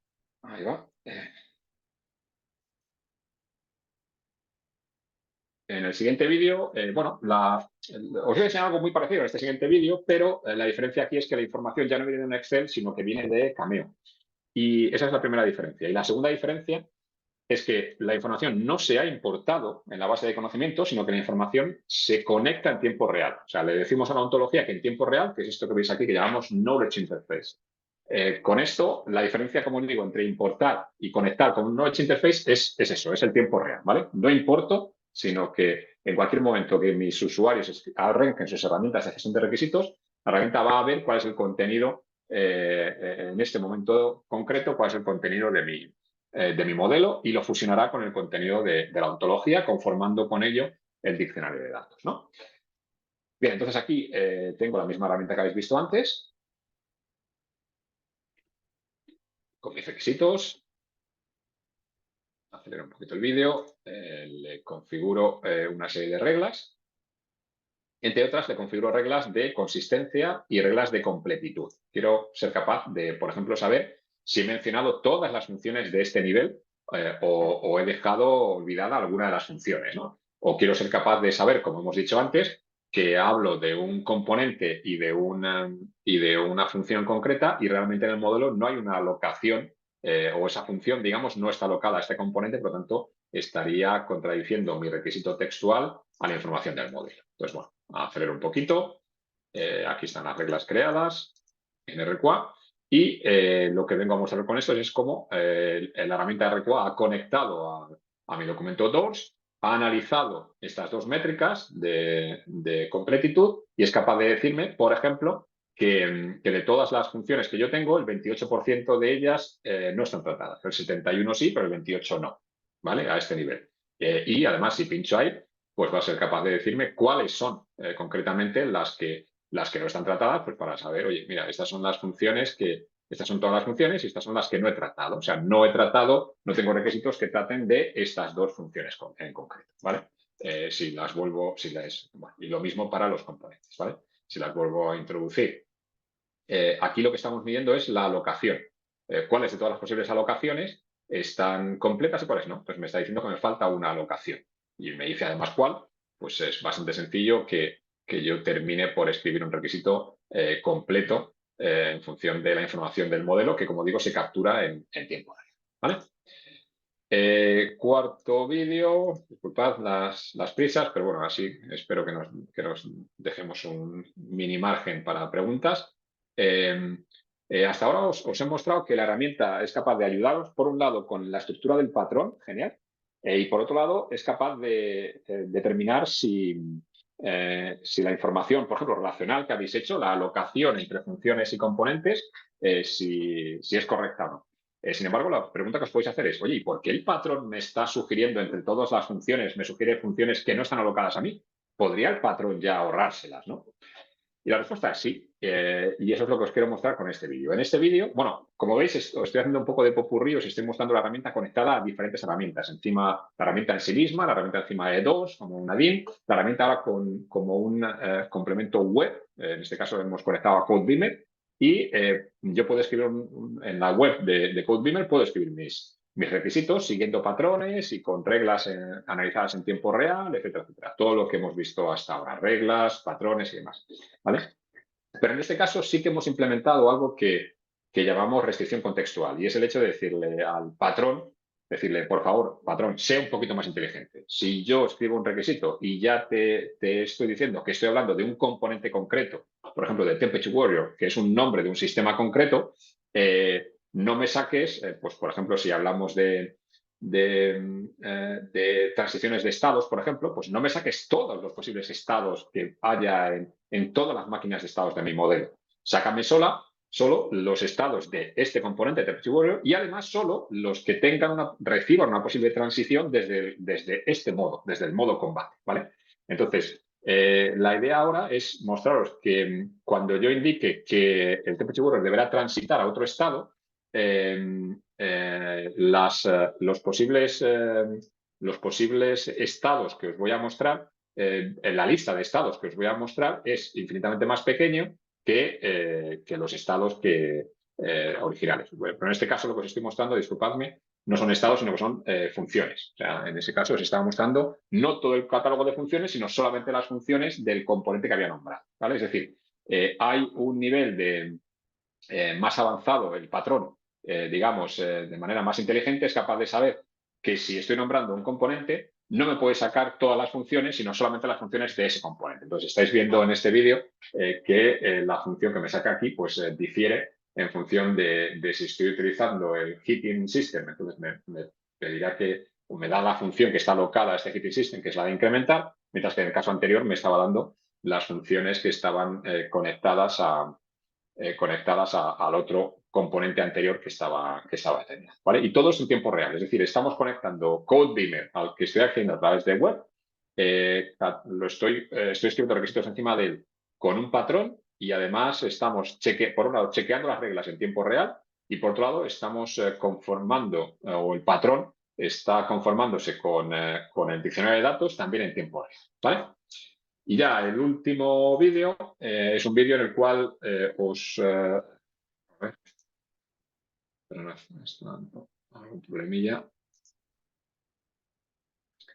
ahí va. En el siguiente vídeo, os voy a enseñar algo muy parecido en este siguiente vídeo, pero la diferencia aquí es que la información ya no viene de un Excel, sino que viene de Cameo. Y esa es la primera diferencia. Y la segunda diferencia es que la información no se ha importado en la base de conocimiento, sino que la información se conecta en tiempo real. O sea, le decimos a la ontología que en tiempo real, que es esto que veis aquí, que llamamos Knowledge Interface, Con esto, la diferencia, como os digo, entre importar y conectar con un Knowledge Interface es eso, es el tiempo real, ¿vale? No importo, sino que en cualquier momento que mis usuarios arranquen sus herramientas de gestión de requisitos, la herramienta va a ver cuál es el contenido en este momento concreto, cuál es el contenido de mi modelo y lo fusionará con el contenido de la ontología, conformando con ello el diccionario de datos, ¿no? Bien, entonces aquí tengo la misma herramienta que habéis visto antes, con mis requisitos. Acelero un poquito el vídeo, le configuro una serie de reglas. Entre otras, le configuro reglas de consistencia y reglas de completitud. Quiero ser capaz de, por ejemplo, saber si he mencionado todas las funciones de este nivel o he dejado olvidada alguna de las funciones, ¿no? O quiero ser capaz de saber, como hemos dicho antes, que hablo de un componente y de una función concreta y realmente en el modelo no hay una alocación o esa función, digamos, no está alocada a este componente, por lo tanto, estaría contradiciendo mi requisito textual a la información del modelo. Entonces, bueno, acelero un poquito. Aquí están las reglas creadas en RQA. Y lo que vengo a mostrar con esto es cómo la herramienta de RQA ha conectado a mi documento DOORS, ha analizado estas dos métricas de completitud y es capaz de decirme, por ejemplo, que de todas las funciones que yo tengo, el 28% de ellas no están tratadas. El 71% sí, pero el 28% no, ¿vale? A este nivel. Y además, si pincho ahí, pues va a ser capaz de decirme cuáles son concretamente las que no están tratadas, pues para saber, oye, mira, estas son las funciones estas son todas las funciones y estas son las que no he tratado. O sea, no he tratado, no tengo requisitos que traten de estas dos funciones en concreto, ¿vale? Si las vuelvo, bueno, y lo mismo para los componentes, ¿vale? Si las vuelvo a introducir. Aquí lo que estamos midiendo es la alocación. ¿Cuáles de todas las posibles alocaciones están completas y cuáles no? Pues me está diciendo que me falta una alocación. Y me dice además cuál, pues es bastante sencillo que yo termine por escribir un requisito completo en función de la información del modelo, que como digo, se captura en tiempo real, ¿vale? Cuarto vídeo, disculpad las prisas, pero bueno, así espero que nos dejemos un mini margen para preguntas. Hasta ahora os he mostrado que la herramienta es capaz de ayudaros, por un lado, con la estructura del patrón, genial, y por otro lado, es capaz de determinar si la información, por ejemplo, relacional que habéis hecho, la alocación entre funciones y componentes, si es correcta o no. Sin embargo, la pregunta que os podéis hacer es, oye, ¿y por qué el patrón me está sugiriendo entre todas las funciones, me sugiere funciones que no están alocadas a mí? ¿Podría el patrón ya ahorrárselas, no? Y la respuesta es sí, y eso es lo que os quiero mostrar con este vídeo. En este vídeo, bueno, como veis, os estoy haciendo un poco de popurrí, os estoy mostrando la herramienta conectada a diferentes herramientas. Encima, la herramienta en sí misma, la herramienta encima de dos, como una DIM, la herramienta ahora como un complemento web, en este caso hemos conectado a CodeBeamer, y yo puedo escribir en la web de CodeBeamer, puedo escribir mis requisitos siguiendo patrones y con reglas analizadas en tiempo real, etcétera, etcétera. Todo lo que hemos visto hasta ahora, reglas, patrones y demás, ¿vale? Pero en este caso sí que hemos implementado algo que llamamos restricción contextual y es el hecho de decirle al patrón, decirle, por favor, patrón, sea un poquito más inteligente. Si yo escribo un requisito y ya te estoy diciendo que estoy hablando de un componente concreto, por ejemplo, de Temperature Warrior, que es un nombre de un sistema concreto, no me saques, pues por ejemplo, si hablamos de transiciones de estados, por ejemplo, pues no me saques todos los posibles estados que haya en todas las máquinas de estados de mi modelo. Sácame solo los estados de este componente de Temperature Warrior y además solo los que reciban una posible transición desde este modo, desde el modo combate, ¿vale? Entonces, la idea ahora es mostraros que cuando yo indique que el Temperature Warrior deberá transitar a otro estado, los posibles estados que os voy a mostrar, en la lista de estados que os voy a mostrar es infinitamente más pequeño que los estados originales. Bueno, pero en este caso lo que os estoy mostrando, disculpadme, no son estados, sino que son funciones. O sea, en ese caso os estaba mostrando no todo el catálogo de funciones, sino solamente las funciones del componente que había nombrado, ¿vale? Es decir, hay un nivel de más avanzado, el patrón, digamos, de manera más inteligente, es capaz de saber que si estoy nombrando un componente, no me puede sacar todas las funciones, sino solamente las funciones de ese componente. Entonces, estáis viendo en este vídeo que la función que me saca aquí, pues difiere en función de si estoy utilizando el heating system, entonces me pedirá o me da la función que está alocada a este heating system, que es la de incrementar, mientras que en el caso anterior me estaba dando las funciones que estaban conectadas al otro componente anterior que estaba detenido, ¿vale? Y todo es en tiempo real, es decir, estamos conectando CodeBeamer al que estoy haciendo a través de web, estoy escribiendo requisitos encima de él con un patrón y además estamos, por un lado, chequeando las reglas en tiempo real y por otro lado estamos conformando, o el patrón está conformándose con el diccionario de datos también en tiempo real, ¿vale? Y ya el último vídeo es un vídeo en el cual a ver, pero no, algún problemilla.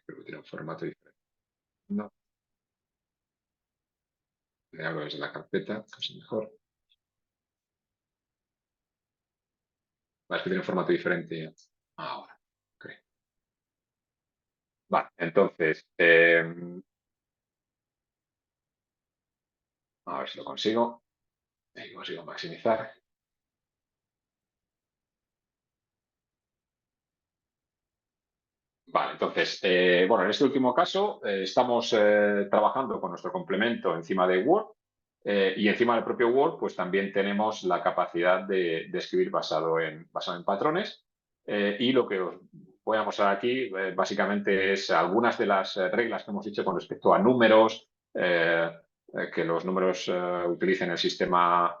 Creo que tiene un formato diferente. No. Le abro desde la carpeta, casi mejor. Vale, es que tiene un formato diferente ahora. Okay. Vale, entonces, a ver si lo consigo. Consigo maximizar. Vale, entonces, bueno, en este último caso estamos trabajando con nuestro complemento encima de Word y encima del propio Word pues también tenemos la capacidad de escribir basado en patrones y lo que os voy a mostrar aquí básicamente es algunas de las reglas que hemos dicho con respecto a números, que los números utilicen el sistema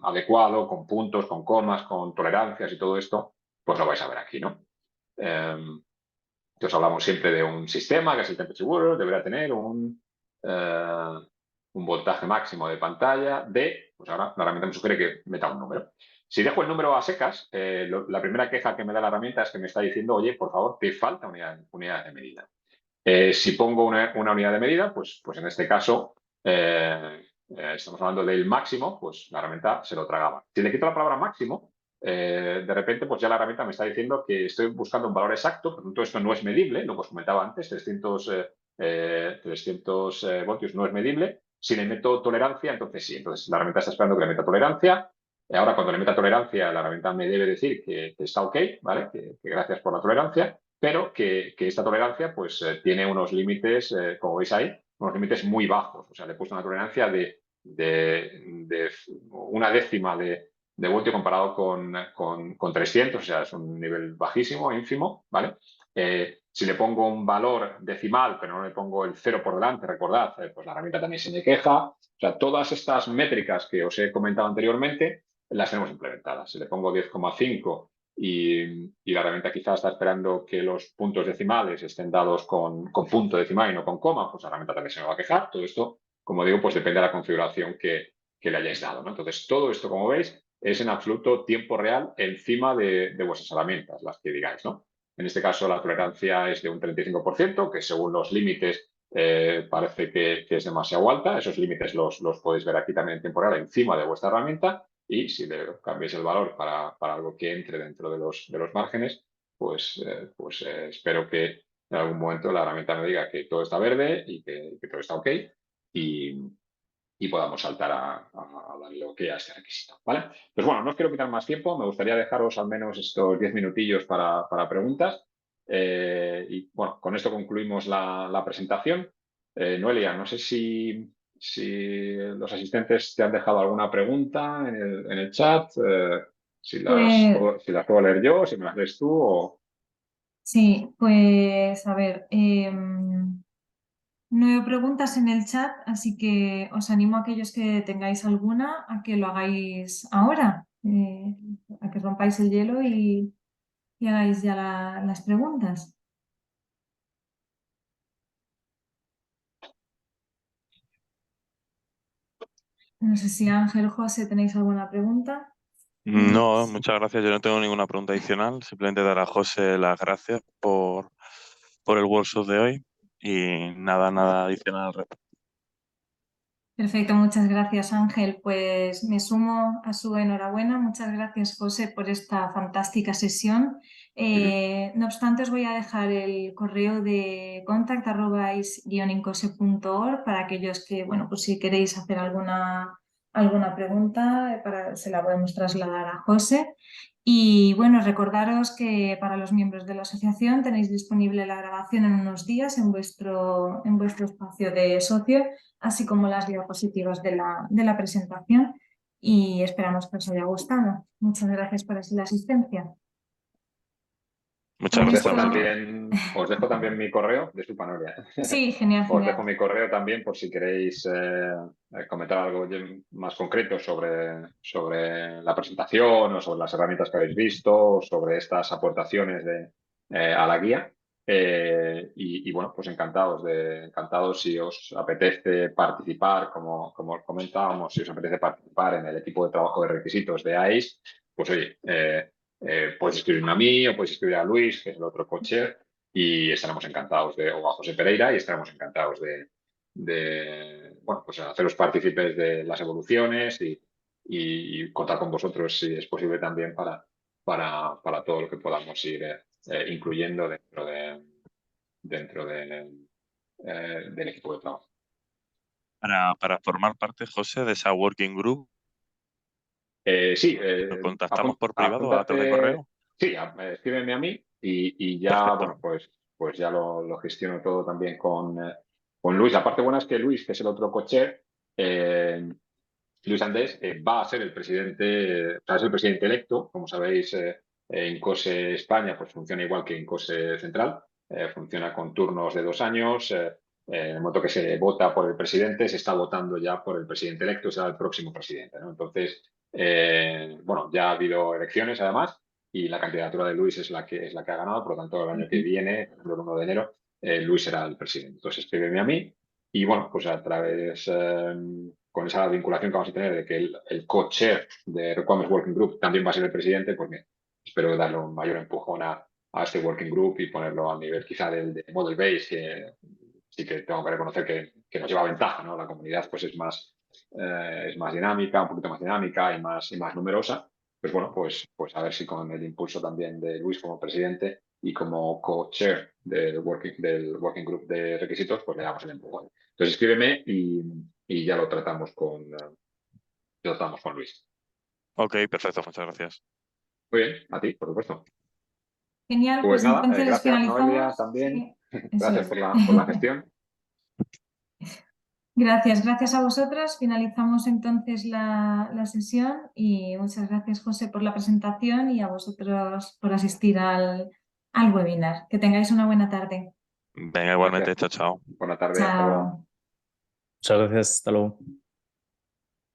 adecuado, con puntos, con comas, con tolerancias y todo esto, pues lo vais a ver aquí, ¿no? Entonces hablamos siempre de un sistema que es el temperature seguro, deberá tener un voltaje máximo de pantalla pues ahora la herramienta me sugiere que meta un número. Si dejo el número a secas, la primera queja que me da la herramienta es que me está diciendo, oye, por favor, te falta unidad de medida. Si pongo una unidad de medida, pues en este caso estamos hablando del máximo, pues la herramienta se lo tragaba. Si le quito la palabra máximo, de repente pues ya la herramienta me está diciendo que estoy buscando un valor exacto, por lo tanto esto no es medible, lo que os comentaba antes, 300 voltios no es medible. Si le meto tolerancia, entonces sí, entonces la herramienta está esperando que le meta tolerancia. Ahora cuando le meta tolerancia, la herramienta me debe decir que está ok, ¿vale? Que gracias por la tolerancia, pero que esta tolerancia pues tiene unos límites, como veis ahí, unos límites muy bajos. O sea, le he puesto una tolerancia de una décima de voltio comparado con 300, o sea, es un nivel bajísimo, ínfimo, ¿vale? Si le pongo un valor decimal, pero no le pongo el 0 por delante, recordad, pues la herramienta también se me queja. O sea, todas estas métricas que os he comentado anteriormente las tenemos implementadas. Si le pongo 10,5 y la herramienta quizás está esperando que los puntos decimales estén dados con punto decimal y no con coma, pues la herramienta también se me va a quejar. Todo esto, como digo, pues depende de la configuración que le hayáis dado, ¿no? Entonces, todo esto, como veis, es en absoluto tiempo real encima de vuestras herramientas, las que digáis, ¿no? En este caso, la tolerancia es de un 35%, que según los límites parece que es demasiado alta. Esos límites los podéis ver aquí también en tiempo real encima de vuestra herramienta. Y si le cambiáis el valor para algo que entre dentro de los márgenes, pues espero que en algún momento la herramienta me diga que todo está verde y que todo está ok y podamos saltar a darle ok a este requisito, ¿vale? Pues bueno, no os quiero quitar más tiempo, me gustaría dejaros al menos estos 10 minutillos para preguntas y bueno, con esto concluimos la presentación. Noelia, no sé si los asistentes te han dejado alguna pregunta en el chat, si las puedo leer yo, si me las lees tú o... Sí, pues a ver, no hay preguntas en el chat, así que os animo a aquellos que tengáis alguna a que lo hagáis ahora, a que rompáis el hielo y hagáis ya las preguntas. No sé si Ángel, José, tenéis alguna pregunta. No, muchas gracias. Yo no tengo ninguna pregunta adicional. Simplemente dar a José las gracias por el workshop de hoy y nada adicional al respecto. Perfecto, muchas gracias Ángel. Pues me sumo a su enhorabuena. Muchas gracias José por esta fantástica sesión. No obstante, os voy a dejar el correo de contact@is-incose.org para aquellos que, bueno, pues si queréis hacer alguna alguna pregunta, se la podemos trasladar a José. Y bueno, recordaros que para los miembros de la asociación tenéis disponible la grabación en unos días en vuestro espacio de socio, así como las diapositivas de la presentación, y esperamos que os haya gustado. Muchas gracias por la asistencia. Muchas Con gracias. esto- Os dejo también mi correo, disculpa, Noelia. Sí, genial, Os dejo genial. mi correo también por si queréis comentar algo más concreto sobre la presentación o sobre las herramientas que habéis visto o sobre estas aportaciones a la guía. Y bueno, pues encantados si os apetece participar, como os comentábamos, si os apetece participar en el equipo de trabajo de requisitos de AIS, pues oye, podéis escribirme a mí o podéis escribir a Luis, que es el otro cocher, y estaremos encantados o a José Pereira, y estaremos encantados bueno, pues haceros partícipes de las evoluciones y contar con vosotros si es posible también para todo lo que podamos ir incluyendo dentro del equipo de trabajo. Para formar parte, José, de esa working group, Sí, ¿nos contactamos por privado a través de apúntate, correo? sí, escríbeme a mí y ya, Perfecto. bueno, pues ya lo gestiono todo también con Luis. La parte buena es que Luis, que es el otro cocher, Luis Andés, va a ser el presidente, o sea, es el presidente electo. Como sabéis, en COSE España pues funciona igual que en COSE Central. Funciona con turnos de 2 años. En el momento que se vota por el presidente, se está votando ya por el presidente electo, será el próximo presidente, ¿no? Entonces, bueno, ya ha habido elecciones además y la candidatura de Luis es la que ha ganado. Por lo tanto, el año que viene, el 1 de enero, Luis será el presidente. Entonces, escríbeme a mí y bueno, pues a través, con esa vinculación que vamos a tener de que el co-chair de Requirements Working Group también va a ser el presidente, porque espero darle un mayor empujón a este Working Group y ponerlo al nivel quizá del Model Base, que sí que tengo que reconocer que nos lleva ventaja, ¿no? La comunidad pues es más dinámica, un poquito más dinámica y más numerosa. Pues bueno, pues a ver si con el impulso también de Luis como presidente y como co-chair del working Group de requisitos, pues le damos el empujón. Entonces escríbeme y ya lo tratamos con Luis. Ok, perfecto, muchas gracias. Muy bien, a ti, por supuesto. Genial, Pues pues nada, entonces gracias Noelia finalizamos. también. Sí, eso Gracias es. por la gestión. Gracias a vosotros. Finalizamos entonces la sesión y muchas gracias, José, por la presentación y a vosotros por asistir al webinar. Que tengáis una buena tarde. Venga, igualmente, Gracias. chao, chao. Buena tarde, hasta luego. Chao. Muchas gracias, hasta luego.